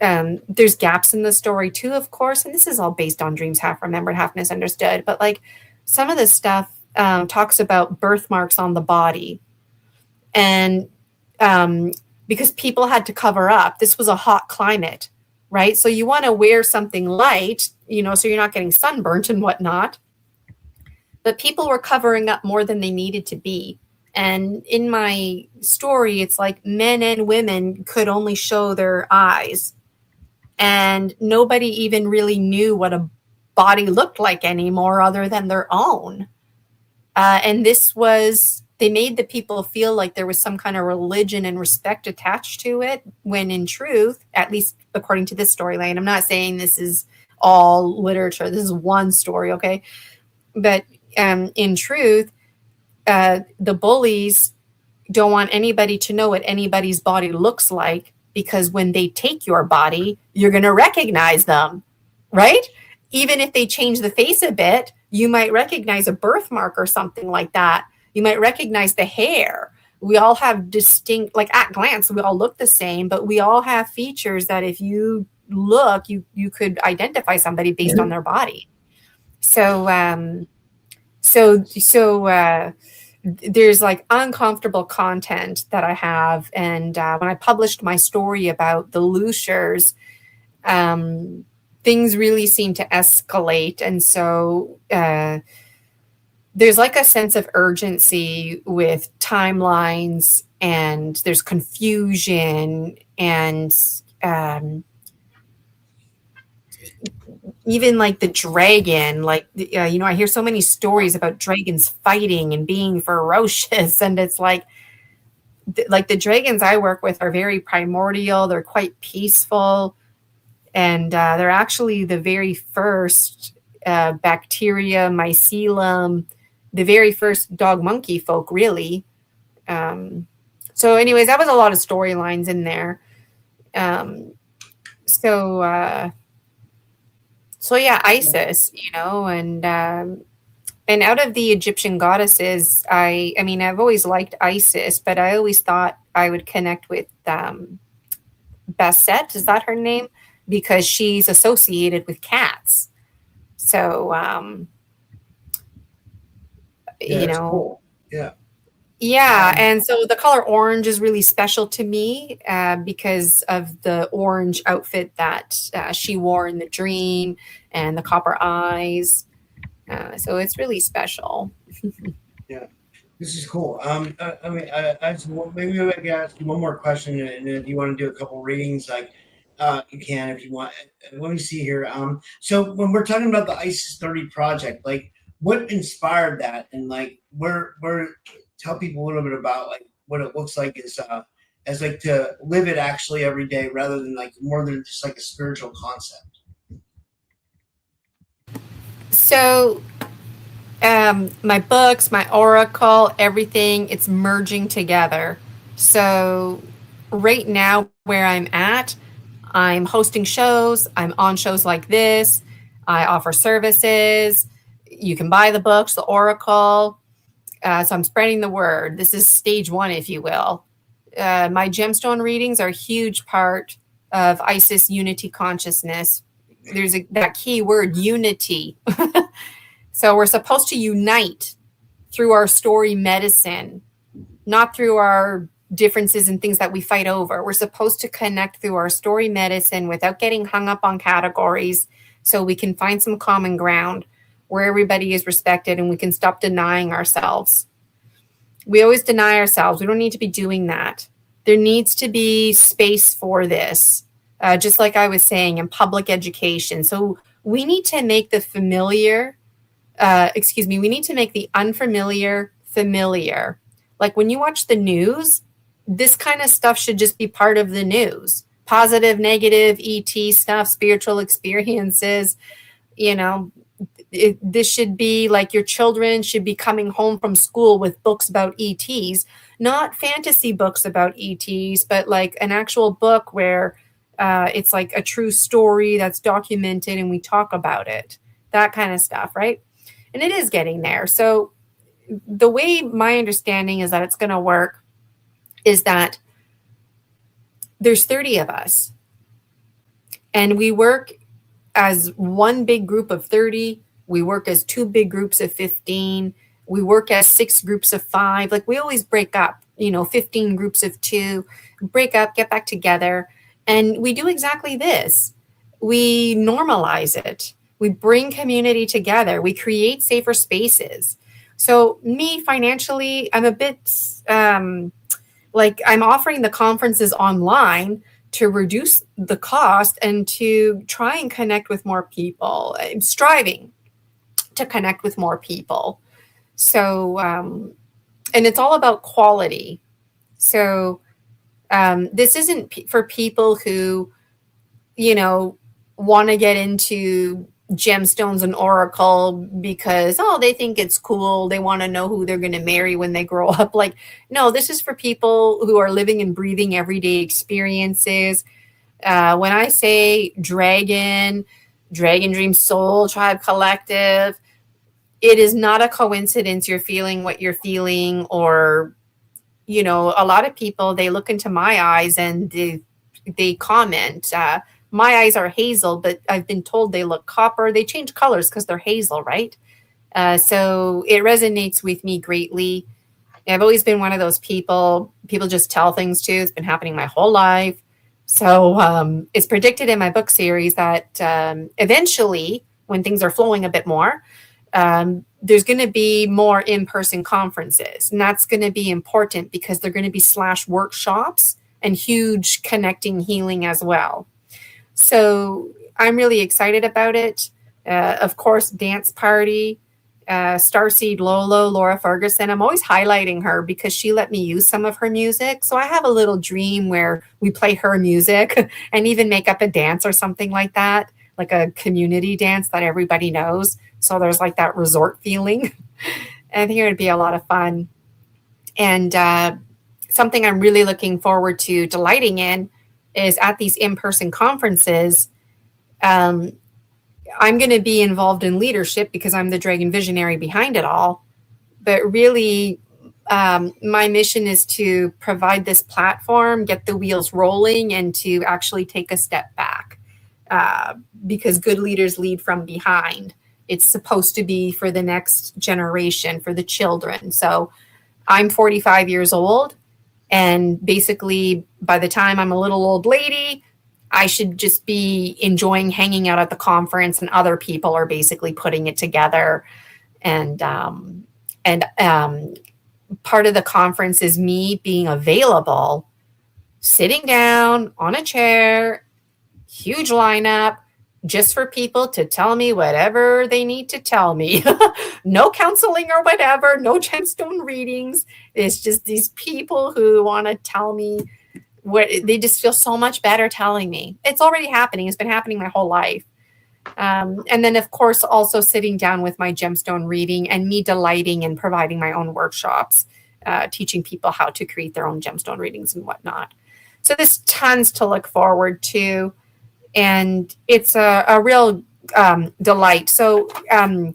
there's gaps in the story too, of course. And this is all based on dreams, half remembered, half misunderstood. But like some of the stuff talks about birthmarks on the body. And because people had to cover up. This was a hot climate, right? So you want to wear something light, you know, so you're not getting sunburnt and whatnot. But people were covering up more than they needed to be. And in my story, it's like men and women could only show their eyes. And nobody even really knew what a body looked like anymore other than their own. And this was... They made the people feel like there was some kind of religion and respect attached to it, when in truth, at least according to this storyline, I'm not saying this is all literature. This is one story, okay? But in truth, the bullies don't want anybody to know what anybody's body looks like, because when they take your body, you're going to recognize them, right? Even if they change the face a bit, you might recognize a birthmark or something like that. You might recognize the hair. We all have distinct, like at glance, we all look the same, but we all have features that if you look, you could identify somebody based on their body. So, there's like uncomfortable content that I have. And when I published my story about the Lushers, things really seem to escalate. And so, there's like a sense of urgency with timelines, and there's confusion, and even like the dragon, like, you know, I hear so many stories about dragons fighting and being ferocious. And it's like the dragons I work with are very primordial. They're quite peaceful. And they're actually the very first bacteria, mycelium, the very first dog monkey folk, really. So anyways, that was a lot of storylines in there. So yeah, Isis, and out of the Egyptian goddesses, I mean, I've always liked Isis, but I always thought I would connect with Bastet. Is that her name? Because she's associated with cats. So, Yeah, you that's know, cool. Yeah. yeah. And so the color orange is really special to me because of the orange outfit that she wore in the dream and the copper eyes. So it's really special. Yeah. This is cool. I mean, maybe I can ask you one more question, and if you want to do a couple readings, like you can if you want. Let me see here. So when we're talking about the ISIS 30 project, like what inspired that, and like where tell people a little bit about like what it looks like is as like to live it actually every day rather than like more than just like a spiritual concept. So my books, my oracle, everything, it's merging together. So right now where I'm at, I'm hosting shows, I'm on shows like this, I offer services, you can buy the books, the oracle. So I'm spreading the word. This is stage one, if you will. My gemstone readings are a huge part of Isis unity consciousness. There's that key word, unity. So we're supposed to unite through our story medicine, not through our differences and things that we fight over. We're supposed to connect through our story medicine without getting hung up on categories so we can find some common ground where everybody is respected and we can stop denying ourselves. We always deny ourselves. We don't need to be doing that. There needs to be space for this, just like I was saying, in public education. So we need to make the familiar we need to make the unfamiliar familiar. Like when you watch the news, this kind of stuff should just be part of the news. Positive, negative, ET stuff, spiritual experiences, this should be like your children should be coming home from school with books about ETs, not fantasy books about ETs, but like an actual book where it's like a true story that's documented and we talk about it, that kind of stuff, right? And it is getting there. So the way my understanding is that it's going to work is that there's 30 of us and we work as one big group of 30. We work as two big groups of 15. We work as 6 groups of 5. Like we always break up, 15 groups of 2, break up, get back together. And we do exactly this. We normalize it. We bring community together. We create safer spaces. So me financially, I'm a bit like I'm offering the conferences online to reduce the cost and to try and connect with more people. I'm striving to connect with more people. So, and it's all about quality. So this isn't for people who, want to get into gemstones and oracle because they think it's cool, they want to know who they're going to marry when they grow up. Like, no, this is for people who are living and breathing everyday experiences. When I say dragon dream, soul tribe collective, it is not a coincidence you're feeling what you're feeling. Or a lot of people, they look into my eyes and they comment, my eyes are hazel, but I've been told they look copper. They change colors because they're hazel, right? So it resonates with me greatly. I've always been one of those people just tell things to. It's been happening my whole life. So it's predicted in my book series that eventually, when things are flowing a bit more, there's going to be more in-person conferences. And that's going to be important because they're going to be / workshops and huge connecting healing as well. So I'm really excited about it. Of course, dance party, Starseed Lolo, Laura Ferguson. I'm always highlighting her because she let me use some of her music. So I have a little dream where we play her music and even make up a dance or something like that, like a community dance that everybody knows. So there's like that resort feeling. I think it would be a lot of fun. And something I'm really looking forward to delighting in is at these in-person conferences, I'm going to be involved in leadership because I'm the dragon visionary behind it all. But really, my mission is to provide this platform, get the wheels rolling, and to actually take a step back, because good leaders lead from behind. It's supposed to be for the next generation, for the children. So I'm 45 years old, and basically by the time I'm a little old lady, I should just be enjoying hanging out at the conference, and other people are basically putting it together. And part of the conference is me being available, sitting down on a chair, huge lineup, just for people to tell me whatever they need to tell me. No counseling or whatever, no gemstone readings. It's just these people who want to tell me what they just feel so much better telling me. It's already happening. It's been happening my whole life. And then, of course, also sitting down with my gemstone reading and me delighting in providing my own workshops, teaching people how to create their own gemstone readings and whatnot. So there's tons to look forward to. And it's a real delight. So I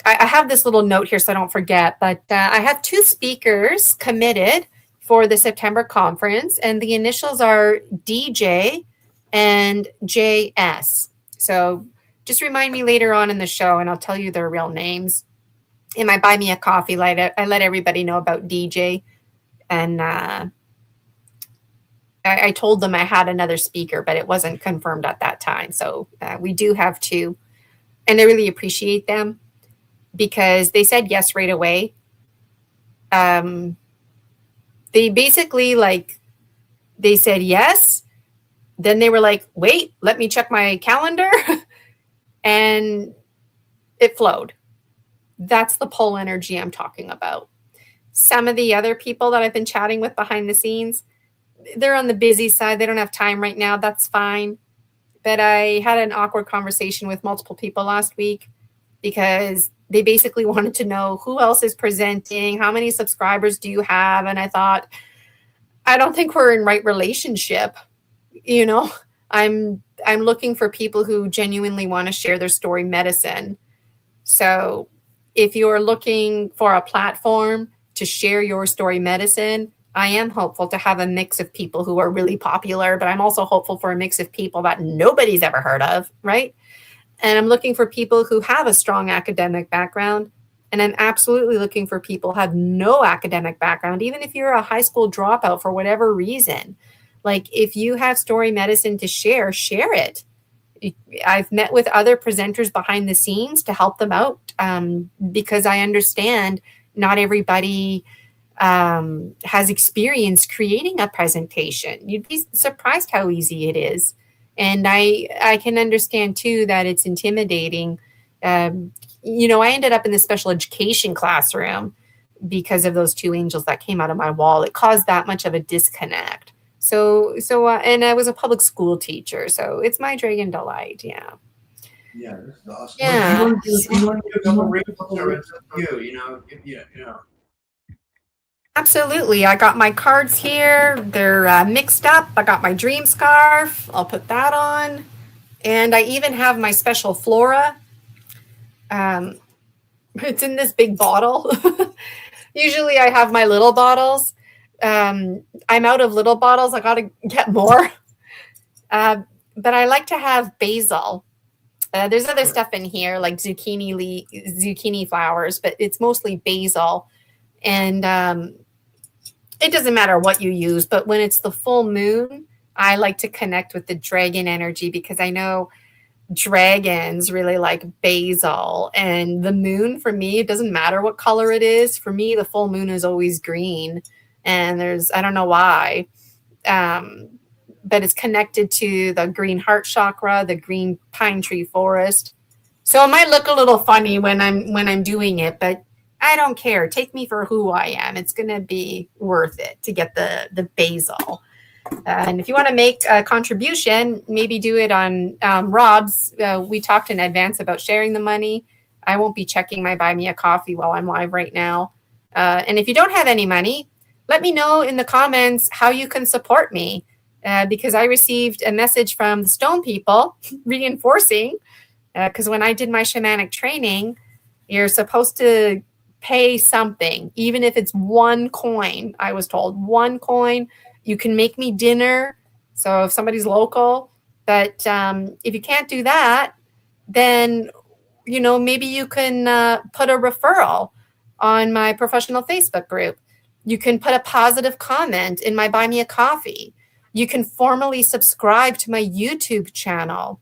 have this little note here so I don't forget, but I have 2 speakers committed for the September conference, and the initials are DJ and JS. So just remind me later on in the show, and I'll tell you their real names. In my Buy Me a Coffee light, I let everybody know about DJ, and I told them I had another speaker, but it wasn't confirmed at that time. So we do have 2, and I really appreciate them because they said yes right away. They basically they said yes. Then they were like, wait, let me check my calendar. And it flowed. That's the pull energy I'm talking about. Some of the other people that I've been chatting with behind the scenes, they're on the busy side. They don't have time right now. That's fine. But I had an awkward conversation with multiple people last week because they basically wanted to know who else is presenting, how many subscribers do you have? And I thought, I don't think we're in right relationship. You know, I'm looking for people who genuinely want to share their story medicine. So if you're looking for a platform to share your story medicine, I am hopeful to have a mix of people who are really popular, but I'm also hopeful for a mix of people that nobody's ever heard of, right? And I'm looking for people who have a strong academic background. And I'm absolutely looking for people who have no academic background, even if you're a high school dropout for whatever reason. Like if you have story medicine to share, share it. I've met with other presenters behind the scenes to help them out because I understand not everybody has experience creating a presentation. You'd be surprised how easy it is. And I can understand too that it's intimidating. You know, I ended up in the special education classroom because of those 2 angels that came out of my wall. It caused that much of a disconnect. So, and I was a public school teacher, so it's my dragon delight. Yeah. Yeah, this is awesome. Yeah. You want to do a couple readings, or it's up to you, you know. Absolutely. I got my cards here. They're mixed up. I got my dream scarf. I'll put that on. And I even have my special flora. It's in this big bottle. Usually I have my little bottles. I'm out of little bottles. I got to get more. But I like to have basil. There's other stuff in here like zucchini flowers, but it's mostly basil. And it doesn't matter what you use, but when it's the full moon, I like to connect with the dragon energy because I know dragons really like basil. And the moon, for me, it doesn't matter what color it is. For me, the full moon is always green. And I don't know why, but it's connected to the green heart chakra, the green pine tree forest. So it might look a little funny when I'm doing it, but I don't care. Take me for who I am. It's going to be worth it to get the basil. And if you want to make a contribution, maybe do it on Rob's. We talked in advance about sharing the money. I won't be checking my Buy Me a Coffee while I'm live right now. And if you don't have any money, let me know in the comments how you can support me. because I received a message from the stone people reinforcing, because when I did my shamanic training, you're supposed to pay something, even if it's 1 coin. I was told 1 coin, you can make me dinner. So if somebody's local, but if you can't do that, then, maybe you can put a referral on my professional Facebook group. You can put a positive comment in my Buy Me a Coffee. You can formally subscribe to my YouTube channel,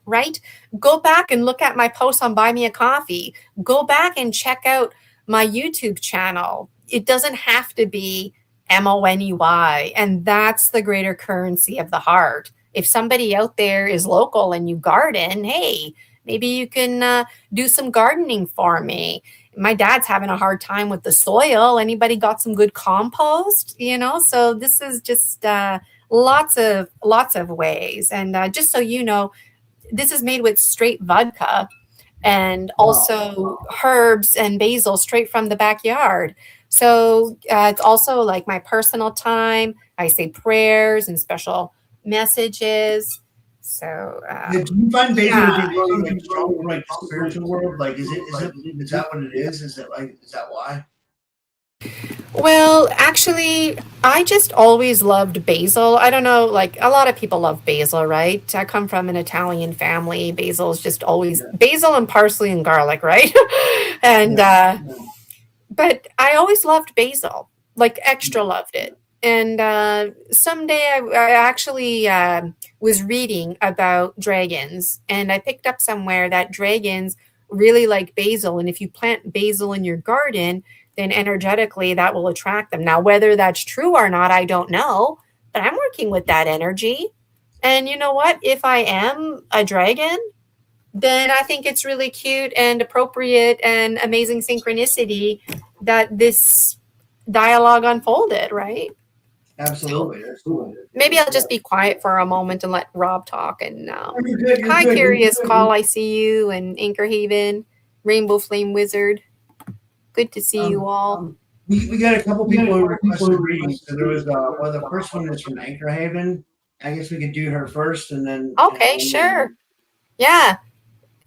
right? Go back and look at my posts on Buy Me a Coffee. Go back and check out my YouTube channel. It doesn't have to be MONEY. And that's the greater currency of the heart. If somebody out there is local and you garden, hey, maybe you can do some gardening for me. My dad's having a hard time with the soil. Anybody got some good compost? So this is just lots of ways. And just so you know, this is made with straight vodka and also herbs and basil straight from the backyard. So it's also like my personal time. I say prayers and special messages. So do you find basil to be really like strong in like the spiritual world? Like, is that what it is? Is that why? Well, actually, I just always loved basil. I don't know, like a lot of people love basil, right? I come from an Italian family. Basil is just always basil and parsley and garlic, right? And but I always loved basil, like extra loved it. And someday I actually was reading about dragons, and I picked up somewhere that dragons really like basil. And if you plant basil in your garden, then energetically that will attract them. Now, whether that's true or not, I don't know, but I'm working with that energy. And you know what? If I am a dragon, then I think it's really cute and appropriate and amazing synchronicity that this dialogue unfolded, right? Absolutely. Maybe I'll just be quiet for a moment and let Rob talk. And You're good, hi, you're good, Curious you're good. Call, I see you, and Anchor Haven, Rainbow Flame Wizard. Good to see you all. We got a couple people who requested readings. So there was the first one is from Anchor Haven. I guess we could do her first, and then Okay, sure. Yeah.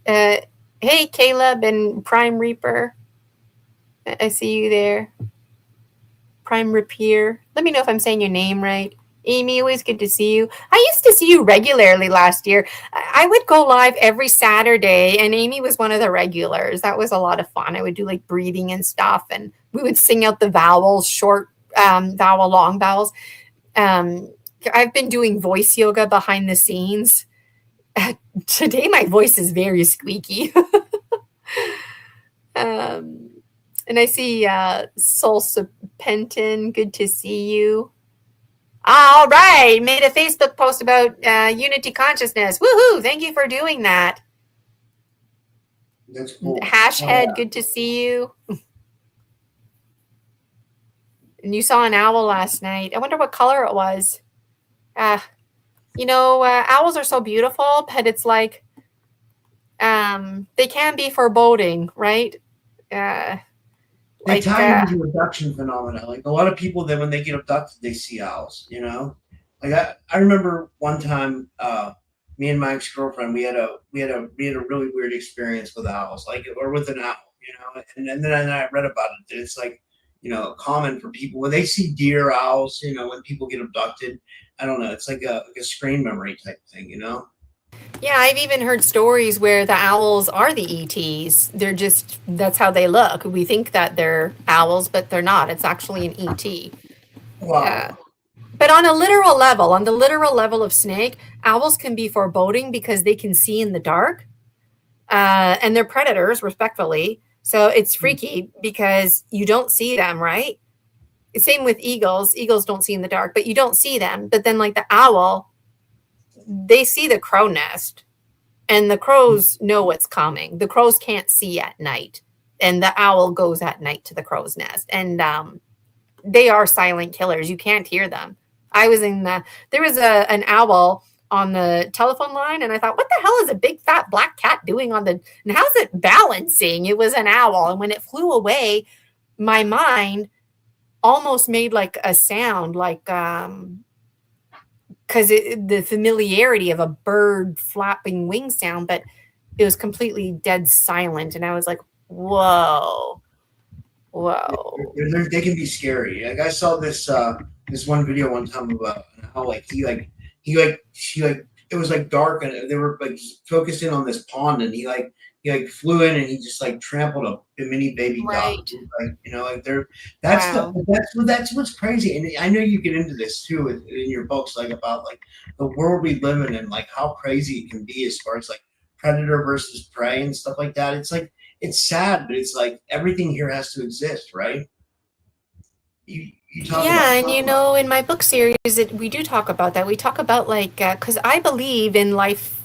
Hey, Caleb and Prime Reaper. I see you there. Prime Rapier. Let me know if I'm saying your name right. Amy, always good to see you. I used to see you regularly last year. I would go live every Saturday, and Amy was one of the regulars. That was a lot of fun. I would do like breathing and stuff, and we would sing out the vowels, short vowel, long vowels. I've been doing voice yoga behind the scenes. Today, my voice is very squeaky. And I see Soul Serpentin. Good to see you. All right. Made a Facebook post about unity consciousness. Woohoo. Thank you for doing that. That's cool. Hashhead, good to see you. And you saw an owl last night. I wonder what color it was. Owls are so beautiful, but it's like they can be foreboding, right? They tie into abduction phenomena. Like a lot of people, that when they get abducted, they see owls. Like I remember one time, me and my ex-girlfriend, we had a really weird experience with owls, or with an owl. And then I read about it. It's like, common for people when they see deer, owls. When people get abducted, I don't know. It's like a screen memory type thing. Yeah, I've even heard stories where the owls are the ETs. That's how they look. We think that they're owls, but they're not. It's actually an ET. Wow. But on the literal level of snake, owls can be foreboding because they can see in the dark. And they're predators, respectfully. So it's freaky because you don't see them, right? Same with eagles. Eagles don't see in the dark, but you don't see them. But then like the owl, they see the crow nest, and the crows know what's coming. The crows can't see at night, and the owl goes at night to the crow's nest. And they are silent killers. You can't hear them. There was an owl on the telephone line, and I thought, what the hell is a big fat black cat doing and how's it balancing? It was an owl. And when it flew away, my mind almost made like a sound, like because the familiarity of a bird flapping wing sound, but it was completely dead silent. And I was like, whoa. They can be scary. Like I saw this one video one time about how it was like dark and they were like focused in on this pond and he flew in and he just like trampled a mini baby Right. duck. Like like that's Wow. that's what's crazy. And I know you get into this too in your books, like about like the world we live in and like how crazy it can be as far as like predator versus prey and stuff like that. It's like it's sad, but it's like everything here has to exist, right? You talk Yeah, about and in my book series, we do talk about that. We talk about like because I believe in life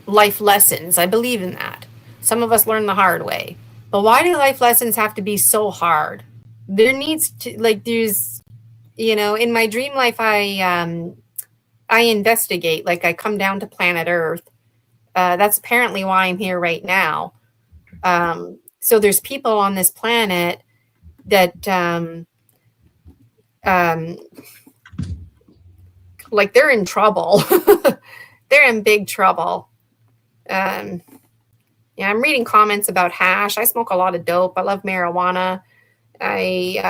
lessons. I believe in that. Some of us learn the hard way, but why do life lessons have to be so hard? There needs to there's in my dream life, I investigate. Like I come down to planet Earth. That's apparently why I'm here right now. So there's people on this planet that like they're in trouble. They're in big trouble. Yeah, I'm reading comments about hash. I smoke a lot of dope. I love marijuana. I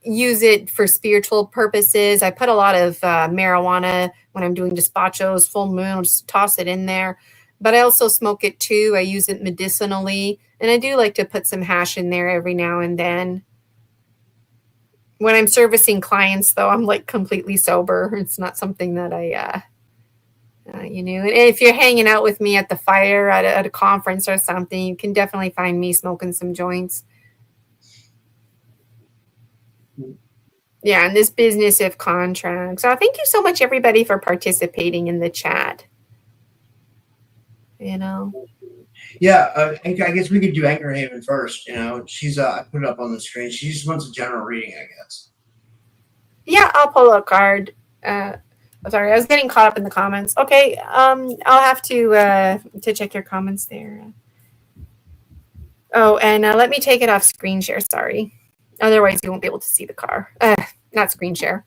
use it for spiritual purposes. I put a lot of marijuana when I'm doing despachos, full moon, I'll just toss it in there. But I also smoke it too. I use it medicinally. And I do like to put some hash in there every now and then. When I'm servicing clients, though, I'm like completely sober. It's not something that I, and if you're hanging out with me at the fire at a conference or something, you can definitely find me smoking some joints. Yeah, in this business of contracts. So thank you so much, everybody, for participating in the chat. Yeah, I guess we could do Anchor Haven first. She's I put it up on the screen. She just wants a general reading, I guess. Yeah, I'll pull a card. I'm sorry, I was getting caught up in the comments. Okay, I'll have to check your comments there. Oh, and let me take it off screen share. Sorry, otherwise you won't be able to see the car. Not screen share.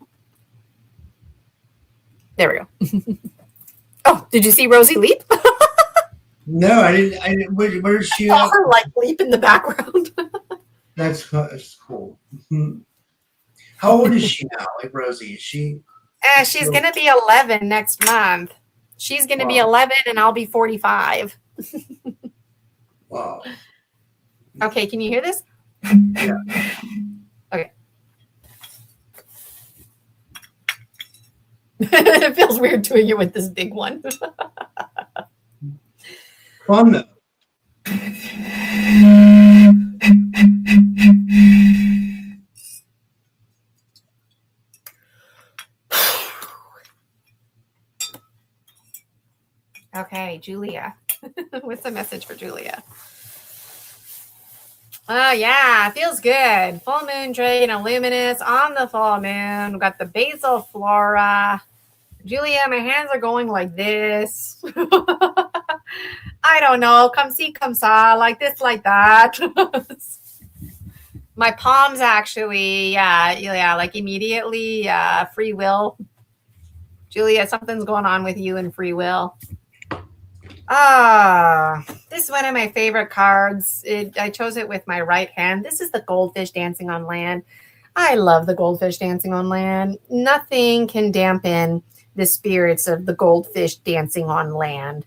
There we go. Oh, did you see Rosie leap? No, I didn't. Where's she? Her like leap in the background. That's cool. How old is she now? Like Rosie, is she? She's gonna be 11 next month. She's gonna be 11, and I'll be 45. Wow. Okay, can you hear this? Yeah. Okay. It feels weird doing it with this big one. Fun though. Okay, Julia. What's the message for Julia? Oh, yeah, feels good. Full moon trade and luminous on the full moon. We've got the basal flora. Julia, my hands are going like this. I don't know. Come see, come saw, like this, like that. My palms actually, yeah, like immediately free will. Julia, something's going on with you and free will. This is one of my favorite cards. I chose it with my right hand. This is the goldfish dancing on land. I love the goldfish dancing on land. Nothing can dampen the spirits of the goldfish dancing on land.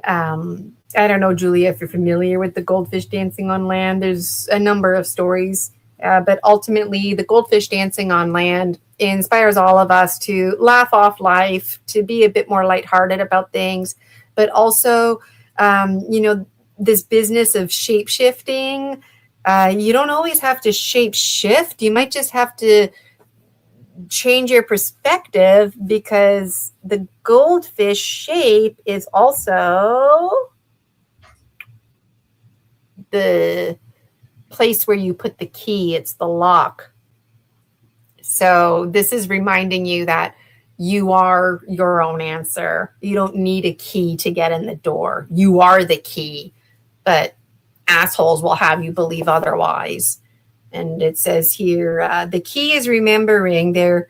I don't know, Julia, if you're familiar with the goldfish dancing on land. There's a number of stories, but ultimately the goldfish dancing on land inspires all of us to laugh off life, to be a bit more lighthearted about things, but also, this business of shape-shifting, you don't always have to shape-shift. You might just have to change your perspective, because the goldfish shape is also the place where you put the key. It's the lock. So this is reminding you that you are your own answer. You don't need a key to get in the door. You are the key, but assholes will have you believe otherwise. And it says here, the key is remembering there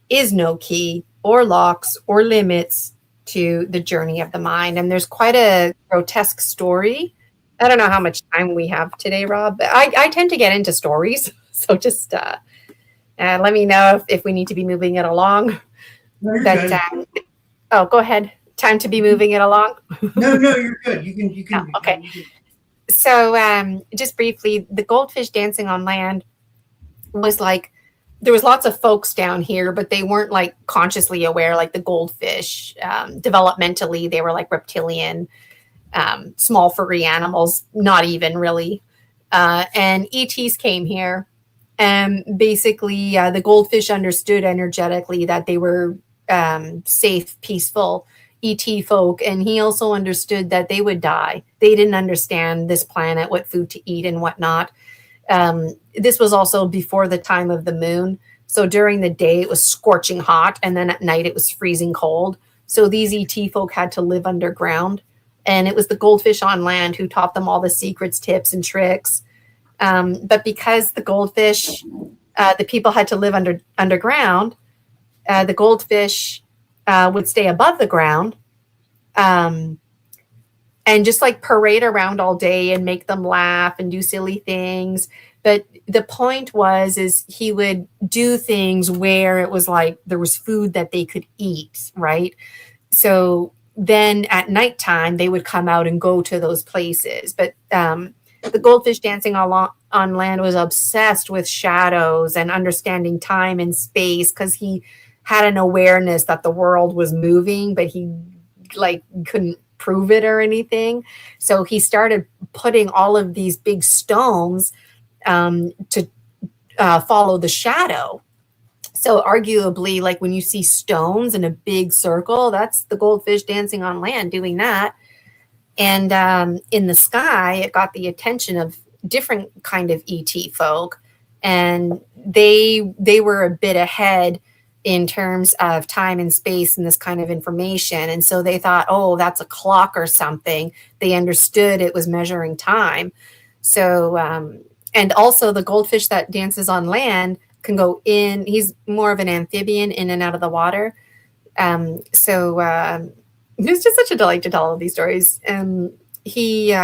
is no key. or locks or limits to the journey of the mind. And there's quite a grotesque story. I don't know how much time we have today, Rob, but I tend to get into stories. So just let me know if we need to be moving it along. No, you're But good. oh, go ahead. Time to be moving it along. No, you're good. You can. Oh, okay. So just briefly, the goldfish dancing on land was like, there was lots of folks down here, but they weren't like consciously aware, like the goldfish. Developmentally, they were like reptilian, small furry animals, not even really. And ETs came here, and basically the goldfish understood energetically that they were safe, peaceful ET folk, and he also understood that they would die. They didn't understand this planet, what food to eat and whatnot. This was also before the time of the moon. So during the day, it was scorching hot, and then at night, it was freezing cold. So these ET folk had to live underground, and it was the goldfish on land who taught them all the secrets, tips, and tricks. But because the goldfish, the people had to live underground, the goldfish would stay above the ground and just like parade around all day and make them laugh and do silly things. But the point is he would do things where it was like there was food that they could eat, right? So then at nighttime, they would come out and go to those places. But the goldfish dancing on land was obsessed with shadows and understanding time and space, because he had an awareness that the world was moving, but he like couldn't prove it or anything. So he started putting all of these big stones to follow the shadow. So arguably, like when you see stones in a big circle, that's the goldfish dancing on land doing that. And in the sky, it got the attention of different kind of ET folk, and they were a bit ahead in terms of time and space and this kind of information. And so they thought, oh, that's a clock or something. They understood it was measuring time. So, and also the goldfish that dances on land can go in. He's more of an amphibian, in and out of the water. It's just such a delight to tell all these stories. He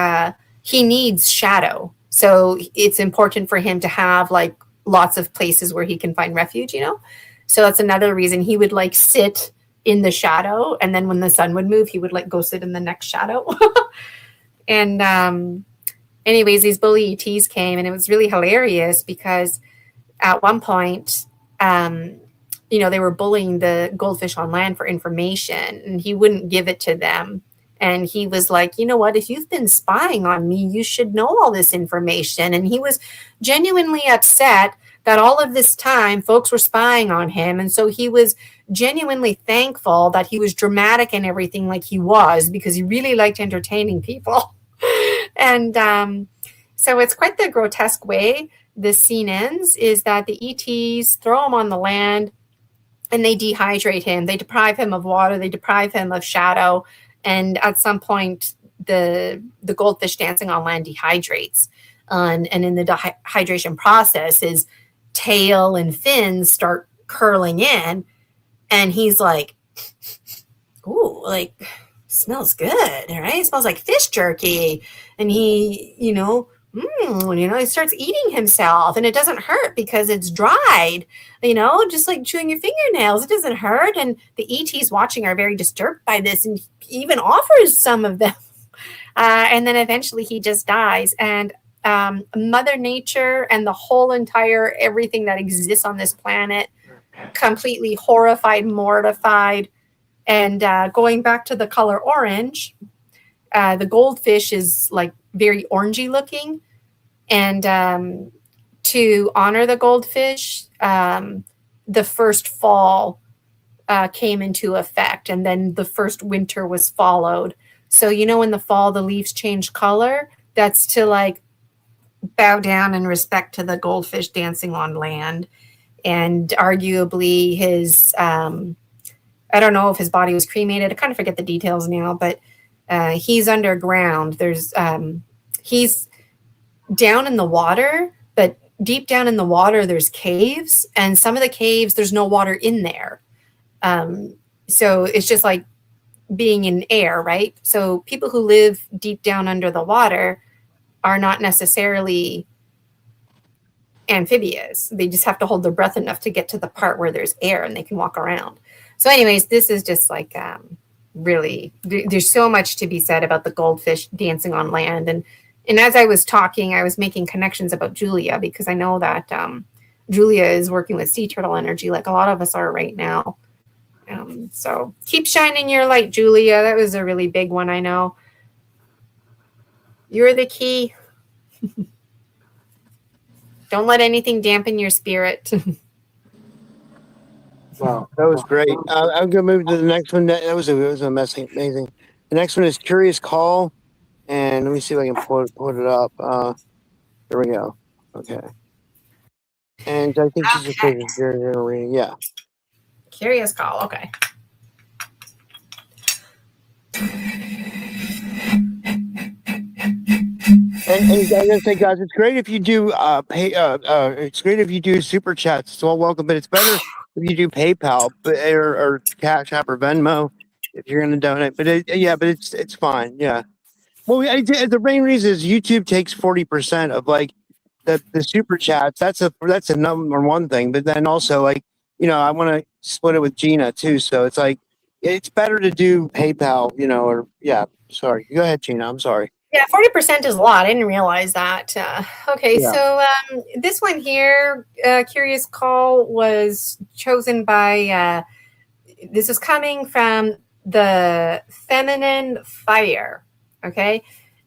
needs shadow. So it's important for him to have like lots of places where he can find refuge, So that's another reason he would like sit in the shadow. And then when the sun would move, he would like go sit in the next shadow. And anyways, these bully ETs came, and it was really hilarious because at one point, they were bullying the goldfish on land for information, and he wouldn't give it to them. And he was like, you know what, if you've been spying on me, you should know all this information. And he was genuinely upset that all of this time folks were spying on him. And so he was genuinely thankful that he was dramatic and everything like he was, because he really liked entertaining people. And so it's quite the grotesque way this scene ends, is that the ETs throw him on the land and they dehydrate him. They deprive him of water. They deprive him of shadow. And at some point, the goldfish dancing on land dehydrates. And in the dehydration process, his tail and fins start curling in. And he's like, ooh, like, smells good, right? It smells like fish jerky. And he, he starts eating himself, and it doesn't hurt because it's dried, just like chewing your fingernails. It doesn't hurt. And the ETs watching are very disturbed by this, and he even offers some of them. And then eventually he just dies. And Mother Nature and the whole entire everything that exists on this planet, completely horrified, mortified. And going back to the color orange, the goldfish is like very orangey looking. And to honor the goldfish, the first fall came into effect, and then the first winter was followed. So, in the fall, the leaves change color. That's to like bow down and respect to the goldfish dancing on land. And arguably his, I don't know if his body was cremated. I kind of forget the details now, but he's underground. He's down in the water, but deep down in the water, there's caves, and some of the caves, there's no water in there. So it's just like being in air, right? So people who live deep down under the water are not necessarily amphibious. They just have to hold their breath enough to get to the part where there's air and they can walk around. So anyways, this is just like really, there's so much to be said about the goldfish dancing on land. And as I was talking, I was making connections about Julia, because I know that Julia is working with sea turtle energy like a lot of us are right now. So keep shining your light, Julia. That was a really big one, I know. You're the key. Don't let anything dampen your spirit. Wow, that was great. I'm gonna move to the next one. That was amazing. The next one is Curious Call, and let me see if I can put it up. There we go. Okay, and I think she's just reading. Yeah. Curious Call. Okay. And I gotta say, guys, it's great if you do pay. It's great if you do super chats. It's all welcome, but it's better if you do PayPal, or Cash App or Venmo if you're gonna donate. But it's fine. Yeah. Well, the main reason is YouTube takes 40% of like the super chats. That's a number one thing. But then also, like, I want to split it with Gina too. So it's like it's better to do PayPal. Or Sorry, go ahead, Gina. I'm sorry. Yeah, 40% is a lot. I didn't realize that. Okay, Yeah. so this one here, Curious Call, was chosen by, this is coming from the Feminine Fire, okay?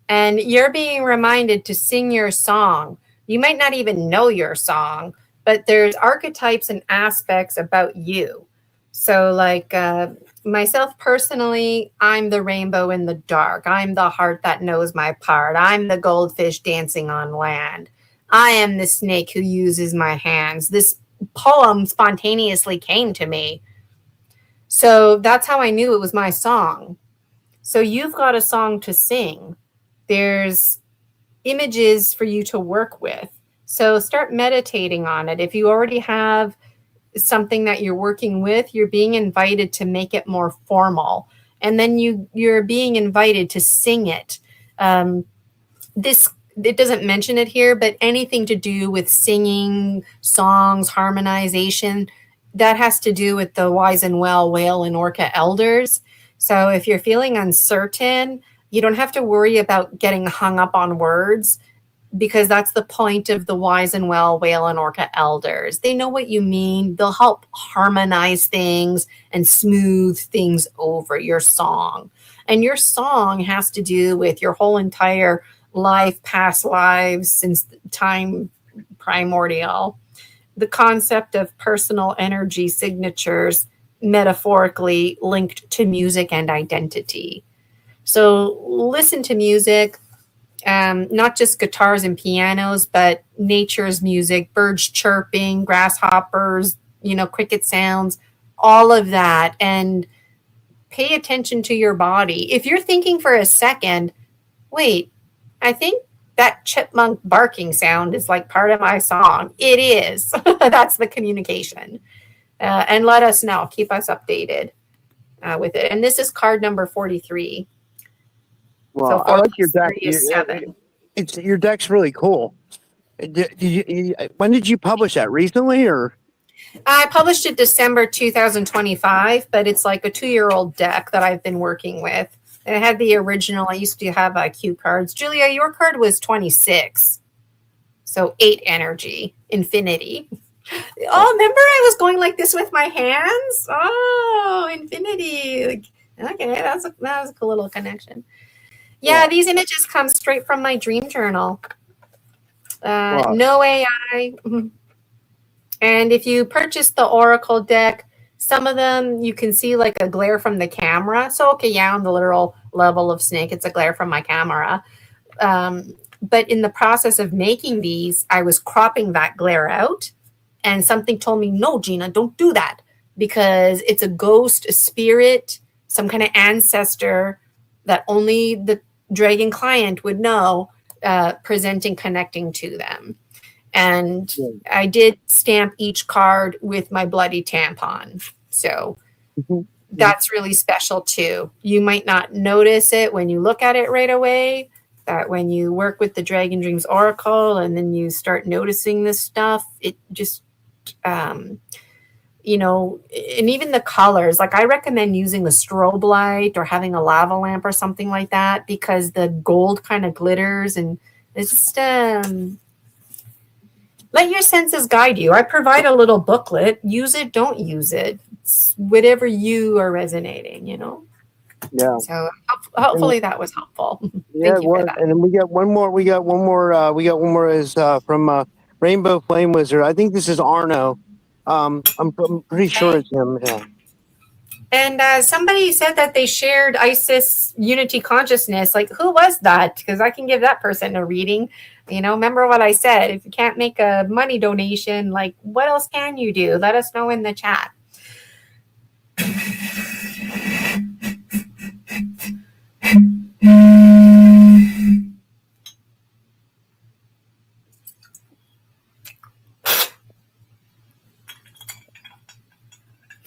And you're being reminded to sing your song. You might not even know your song, but there's archetypes and aspects about you. So like myself personally, I'm the rainbow in the dark. I'm the heart that knows my part. I'm the goldfish dancing on land. I am the snake who uses my hands. This poem spontaneously came to me. So that's how I knew it was my song. So you've got a song to sing. There's images for you to work with. So start meditating on it. If you already have something that you're working with, you're being invited to make it more formal, and then you're being invited to sing it. It doesn't mention it here, but anything to do with singing songs, harmonization, that has to do with the wise and well whale and orca elders. So if you're feeling uncertain, you don't have to worry about getting hung up on words, because that's the point of the wise and well whale and orca elders. They know what you mean. They'll help harmonize things and smooth things over your song. And your song has to do with your whole entire life, past lives, since time primordial. The concept of personal energy signatures, metaphorically linked to music and identity. So listen to music. Not just guitars and pianos, but nature's music, birds chirping, grasshoppers, cricket sounds, all of that. And pay attention to your body. If you're thinking for a second, wait, I think that chipmunk barking sound is like part of my song. It is. That's the communication. And let us know. Keep us updated with it. And this is card number 43. Well, So I like your deck. 7. Your deck's really cool. When did you publish that? Recently, or? I published it December 2025, but it's like a 2-year-old deck that I've been working with. And it had the original. I used to have cue cards. Julia, your card was 26. So 8 energy, infinity. Oh, remember I was going like this with my hands? Oh, infinity. Okay, that was a cool little connection. Yeah, these images come straight from my dream journal. Wow. No AI. And if you purchase the Oracle deck, some of them you can see like a glare from the camera. So, okay, yeah, on the literal level of snake, it's a glare from my camera. But in the process of making these, I was cropping that glare out. And something told me, no, Gina, don't do that. Because it's a ghost, a spirit, some kind of ancestor that only the dragon client would know, presenting, connecting to them. And I did stamp each card with my bloody tampon. So Mhm. That's really special too. You might not notice it when you look at it right away, but when you work with the Dragon Dreams Oracle and then you start noticing this stuff, it just, um, and even the colors, like I recommend using the strobe light or having a lava lamp or something like that because the gold kind of glitters and it's just, let your senses guide you. I provide a little booklet. Use it, don't use it. It's whatever you are resonating, Yeah. So hopefully that was helpful. Yeah, Thank you for that. and then we got one more. We got one more is from Rainbow Flame Wizard. I think this is Arno. I'm pretty sure it's him. Yeah. And somebody said that they shared Isis Unity Consciousness. Like, who was that? Because I can give that person a reading. Remember what I said. If you can't make a money donation, like, what else can you do? Let us know in the chat.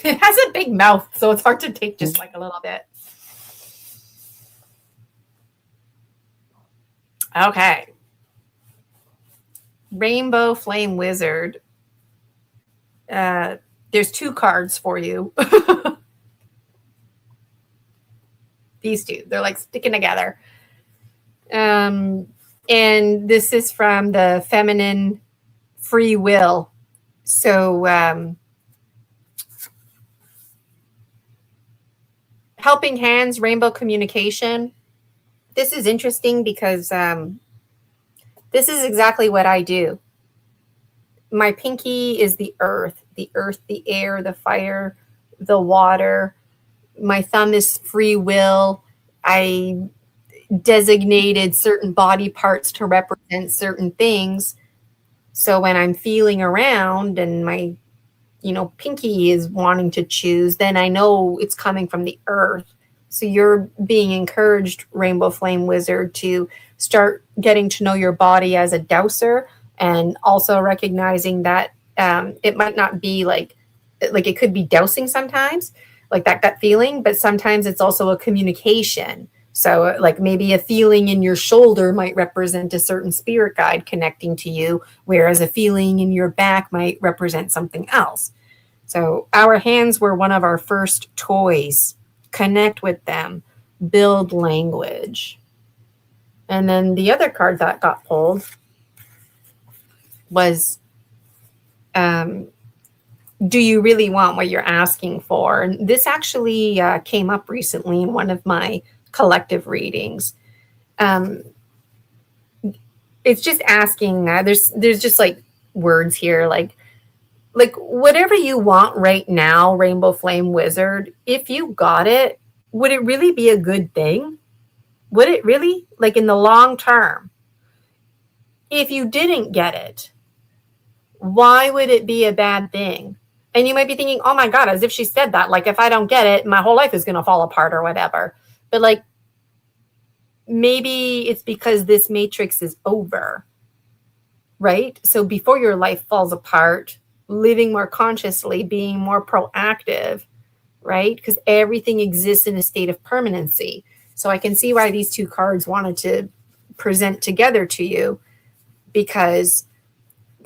It has a big mouth, so it's hard to take just like a little bit. Okay. Rainbow Flame Wizard. There's 2 cards for you. These 2. They're like sticking together. And this is from the feminine free will. So helping hands, rainbow communication. This is interesting because this is exactly what I do. My pinky is the earth, the air, the fire, the water. My thumb is free will. I designated certain body parts to represent certain things. So when I'm feeling around and my pinky is wanting to choose, then I know it's coming from the earth. So you're being encouraged, Rainbow Flame Wizard, to start getting to know your body as a dowser, and also recognizing that it might not be like it could be dowsing sometimes, like that feeling, but sometimes it's also a communication. So like maybe a feeling in your shoulder might represent a certain spirit guide connecting to you, whereas a feeling in your back might represent something else. So our hands were one of our first toys. Connect with them, build language. And then the other card that got pulled was, do you really want what you're asking for? And this actually came up recently in one of my collective readings. It's just asking, there's just like words here, like whatever you want right now, Rainbow Flame Wizard, if you got it, would it really be a good thing? Would it really? Like in the long term? If you didn't get it, why would it be a bad thing? And you might be thinking, oh my God, as if she said that, like if I don't get it, my whole life is going to fall apart or whatever. But like, maybe it's because this matrix is over, right? So before your life falls apart, living more consciously, being more proactive, right? Because everything exists in a state of permanency. So I can see why these 2 cards wanted to present together to you, because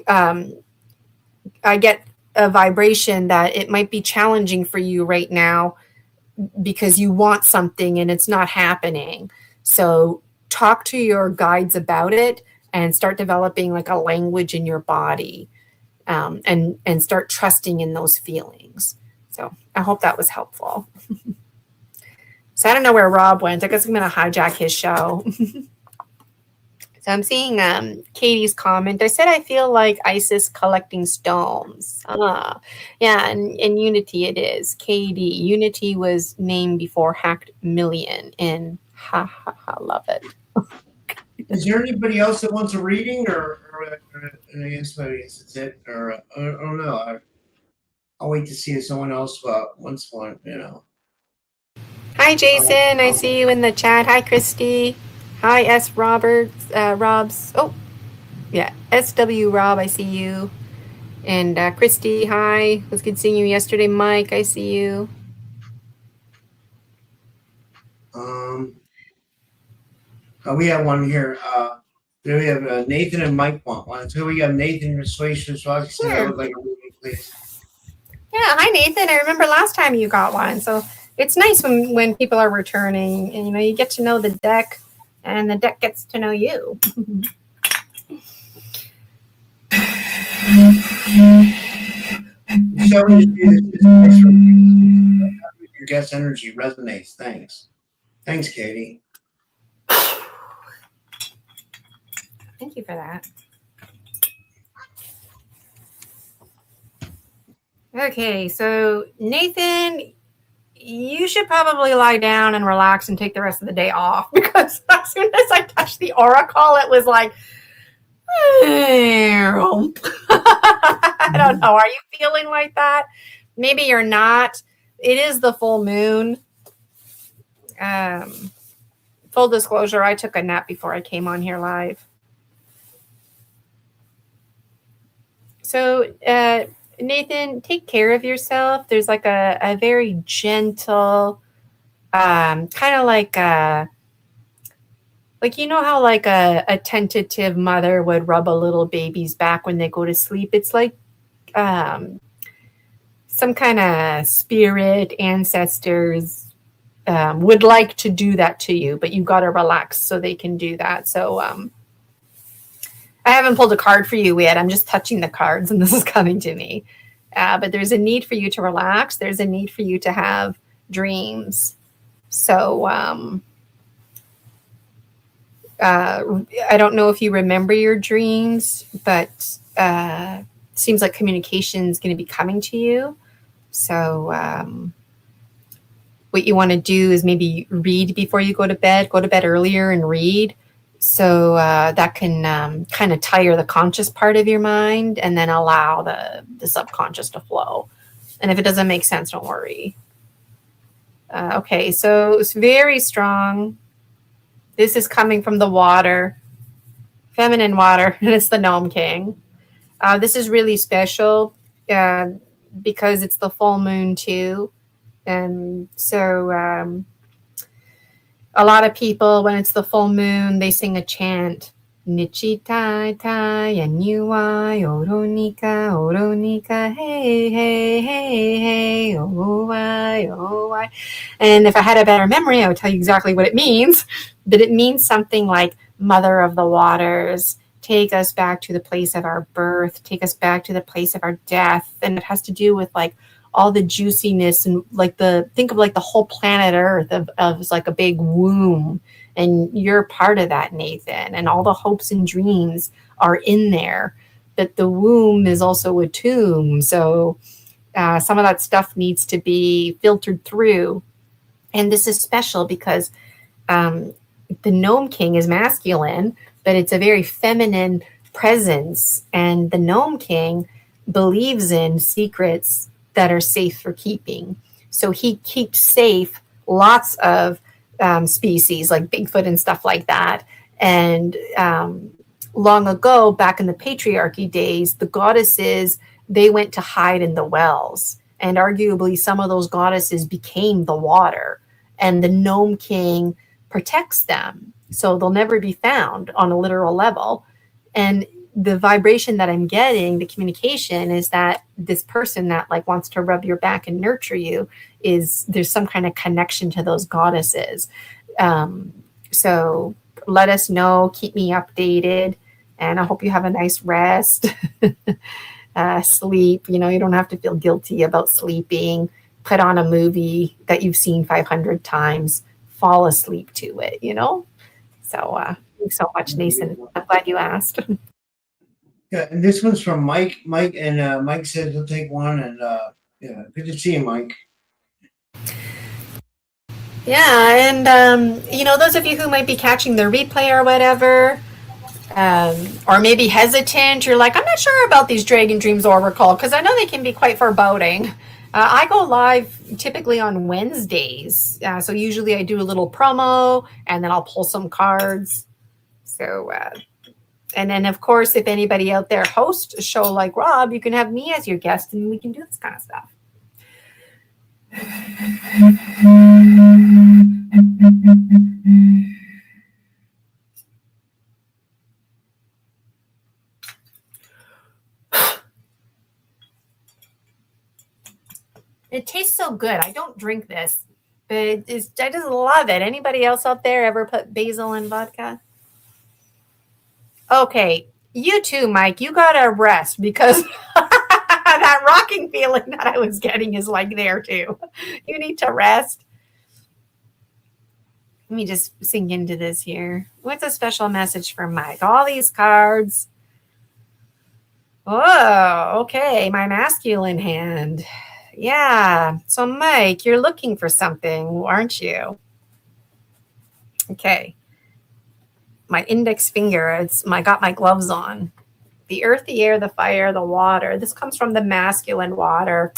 I get a vibration that it might be challenging for you right now because you want something and it's not happening. So talk to your guides about it and start developing like a language in your body, and start trusting in those feelings. So I hope that was helpful. So I don't know where Rob went. I guess I'm going to hijack his show. So I'm seeing Katie's comment. I said I feel like Isis collecting stones. Yeah, and Unity it is. Katie, Unity was named before Hacked Million in love it. Is there anybody else that wants a reading, or I guess that's it, or I don't know. I'll wait to see if someone else wants one. Hi, Jason. I see you in the chat. Hi, Christy. Hi, S. Roberts. Robs. Oh, yeah. SW Rob, I see you. And Christy, hi. It was good seeing you yesterday. Mike, I see you. We have one here. There we have Nathan and Mike want one. So we have Nathan Persuasion. So I see that look like a movie, please. Yeah, hi Nathan. I remember last time you got one. So it's nice when people are returning and you get to know the deck and the deck gets to know you. So we just do this next review. Your guest energy resonates. Thanks, Katie. Thank you for that. Okay, so Nathan, you should probably lie down and relax and take the rest of the day off, because as soon as I touched the oracle, it was like, I don't know. Are you feeling like that? Maybe you're not. It is the full moon. Full disclosure, I took a nap before I came on here live. So, Nathan, take care of yourself. There's like a very gentle, kind of like how like a tentative mother would rub a little baby's back when they go to sleep. It's like some kind of spirit, ancestors would like to do that to you, but you got to relax so they can do that. So I haven't pulled a card for you yet. I'm just touching the cards and this is coming to me. But there's a need for you to relax. There's a need for you to have dreams. So I don't know if you remember your dreams, but it seems like communication is going to be coming to you. So what you want to do is maybe read before you go to bed earlier and read. So that can kind of tire the conscious part of your mind and then allow the subconscious to flow. And if it doesn't make sense, don't worry. Okay, so it's very strong. This is coming from the water, feminine water, and it's the Gnome King. This is really special because it's the full moon too. And so a lot of people, when it's the full moon, they sing a chant. Nichi tai tai anuai oronika oronika hey hey hey hey oh I. And if I had a better memory, I would tell you exactly what it means. But it means something like Mother of the Waters, take us back to the place of our birth, take us back to the place of our death. And it has to do with like all the juiciness and like think of like the whole planet Earth of like a big womb. And you're part of that, Nathan. And all the hopes and dreams are in there. But the womb is also a tomb. So some of that stuff needs to be filtered through. And this is special because the Gnome King is masculine, but it's a very feminine presence. And the Gnome King believes in secrets that are safe for keeping. So he keeps safe lots of species like Bigfoot and stuff like that. And long ago, back in the patriarchy days, the goddesses, they went to hide in the wells. And arguably some of those goddesses became the water. And the Gnome King protects them. So they'll never be found on a literal level. And the vibration that I'm getting, the communication, is that this person that like wants to rub your back and nurture you there's some kind of connection to those goddesses. So let us know, keep me updated, and I hope you have a nice rest. Sleep, you don't have to feel guilty about sleeping. Put on a movie that you've seen 500 times, fall asleep to it, So thanks so much, Nathan. I'm glad you asked. Yeah, and this one's from Mike. Mike says he'll take one, and yeah, good to see you, Mike. Yeah, and those of you who might be catching the replay or whatever, or maybe hesitant, you're like, I'm not sure about these Dragon Dreams Oracle because I know they can be quite foreboding. I go live typically on Wednesdays, so usually I do a little promo and then I'll pull some cards. So. And then, of course, if anybody out there hosts a show like Rob, you can have me as your guest and we can do this kind of stuff. It tastes so good. I don't drink this, but I just love it. Anybody else out there ever put basil in vodka? Okay, you too, Mike. You gotta rest because that rocking feeling that I was getting is like there too. You need to rest. Let me just sink into this here. What's a special message for Mike? All these cards. Oh, okay. My masculine hand. Yeah. So, Mike, you're looking for something, aren't you? Okay. My index finger. Got my gloves on. The earth, the air, the fire, the water. This comes from the masculine water.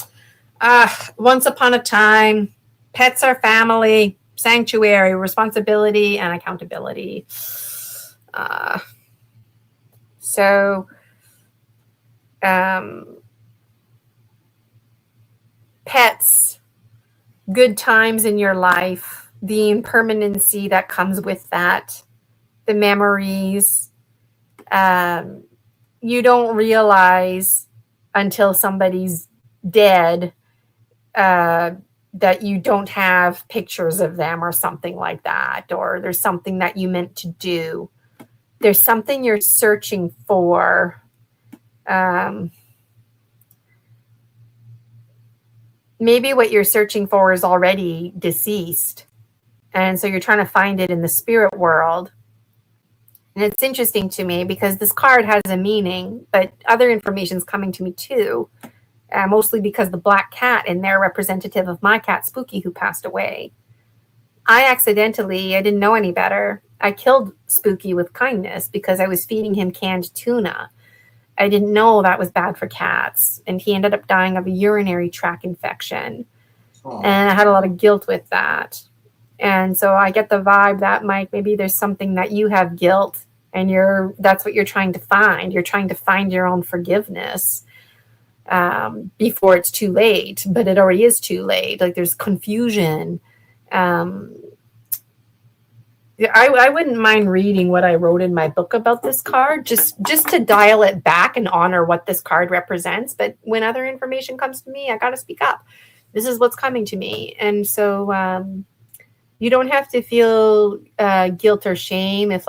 Once upon a time, pets are family, sanctuary, responsibility, and accountability. Pets, good times in your life, the impermanency that comes with that, the memories. You don't realize until somebody's dead that you don't have pictures of them or something like that, or there's something that you meant to do. There's something you're searching for. Maybe what you're searching for is already deceased. And so you're trying to find it in the spirit world. And it's interesting to me because this card has a meaning, but other information is coming to me too. Mostly because the black cat in there representative of my cat Spooky, who passed away. I didn't know any better. I killed Spooky with kindness because I was feeding him canned tuna. I didn't know that was bad for cats. And he ended up dying of a urinary tract infection. Oh. And I had a lot of guilt with that. And so I get the vibe that, Mike, maybe there's something that you have guilt and that's what you're trying to find. You're trying to find your own forgiveness before it's too late, but it already is too late. Like there's confusion. I wouldn't mind reading what I wrote in my book about this card, just to dial it back and honor what this card represents. But when other information comes to me, I got to speak up. This is what's coming to me. And so you don't have to feel guilt or shame if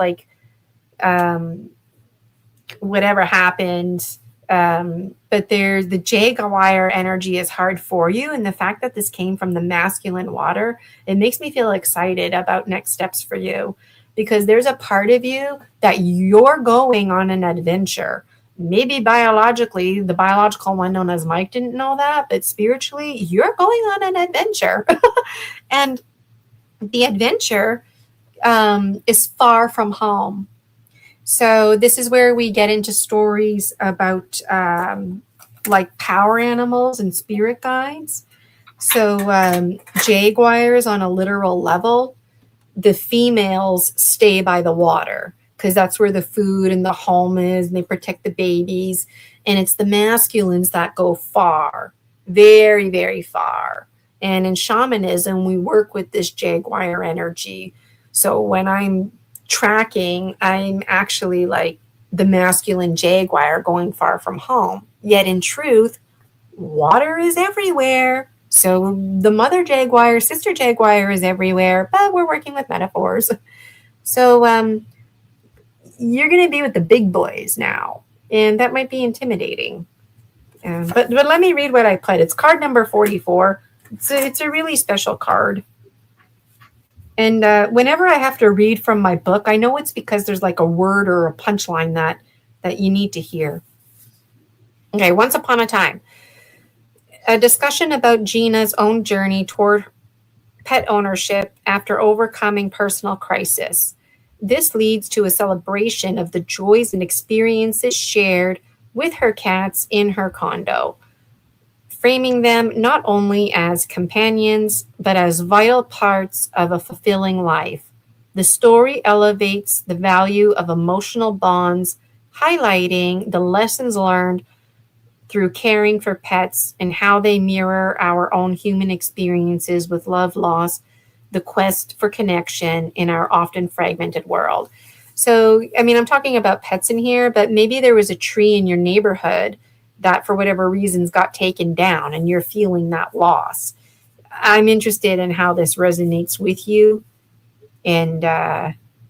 whatever happened. But the jaguar energy is hard for you. And the fact that this came from the masculine water, it makes me feel excited about next steps for you, because there's a part of you that you're going on an adventure. Maybe biologically, the biological one known as Mike didn't know that, but spiritually, you're going on an adventure. And the adventure is far from home. So this is where we get into stories about power animals and spirit guides. So jaguars, on a literal level, the females stay by the water because that's where the food and the home is, and they protect the babies. And it's the masculines that go far, very, very far. And in shamanism, we work with this jaguar energy. So when I'm tracking, I'm actually like the masculine jaguar going far from home. Yet in truth, water is everywhere. So the mother jaguar, sister jaguar is everywhere, but we're working with metaphors. So you're going to be with the big boys now, and that might be intimidating. But let me read what I put. It's card number 44. It's a really special card. And whenever I have to read from my book, I know it's because there's like a word or a punchline that you need to hear. Okay, once upon a time, a discussion about Gina's own journey toward pet ownership after overcoming personal crisis. This leads to a celebration of the joys and experiences shared with her cats in her condo, framing them not only as companions, but as vital parts of a fulfilling life. The story elevates the value of emotional bonds, highlighting the lessons learned through caring for pets and how they mirror our own human experiences with love, loss, the quest for connection in our often fragmented world. So, I mean, I'm talking about pets in here, but maybe there was a tree in your neighborhood that for whatever reasons got taken down and you're feeling that loss. I'm interested in how this resonates with you. And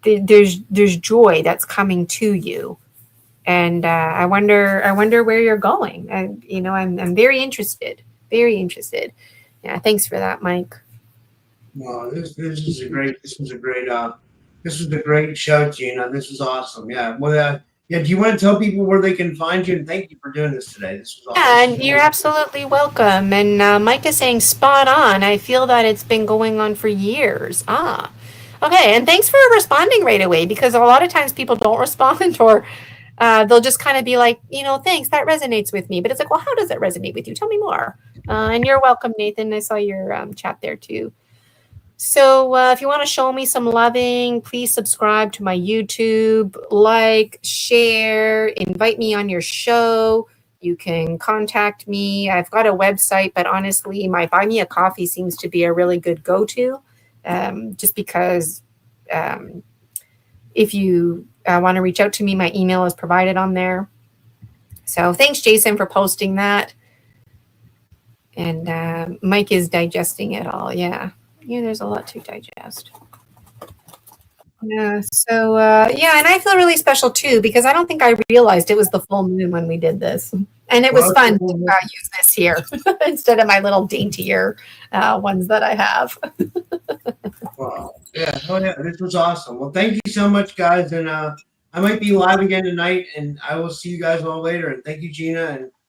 there's joy that's coming to you. And I wonder where you're going. I'm very interested. Very interested. Yeah, thanks for that, Mike. Well, this was a great show, Gina. This was awesome. Yeah. Well, do you want to tell people where they can find you? And thank you for doing this today. This was awesome. Yeah, and you're absolutely welcome. And Mike is saying spot on. I feel that it's been going on for years. Okay. And thanks for responding right away, because a lot of times people don't respond, or they'll just kind of be like, thanks, that resonates with me. But it's like, well, how does it resonate with you? Tell me more. And you're welcome, Nathan. I saw your chat there too. So if you want to show me some loving, please subscribe to my YouTube, like, share, invite me on your show. You can contact me. I've got a website, but honestly, my Buy Me a Coffee seems to be a really good go-to, just because if you want to reach out to me, my email is provided on there. So thanks, Jason, for posting that. And Mike is digesting it all. Yeah, there's a lot to digest. Yeah. So and I feel really special too, because I don't think I realized it was the full moon when we did this, and it was fun to use this here instead of my little daintier ones that I have. Wow. Yeah. Oh, yeah. This was awesome. Well, thank you so much, guys. And I might be live again tonight, and I will see you guys all later. And thank you, Gina. And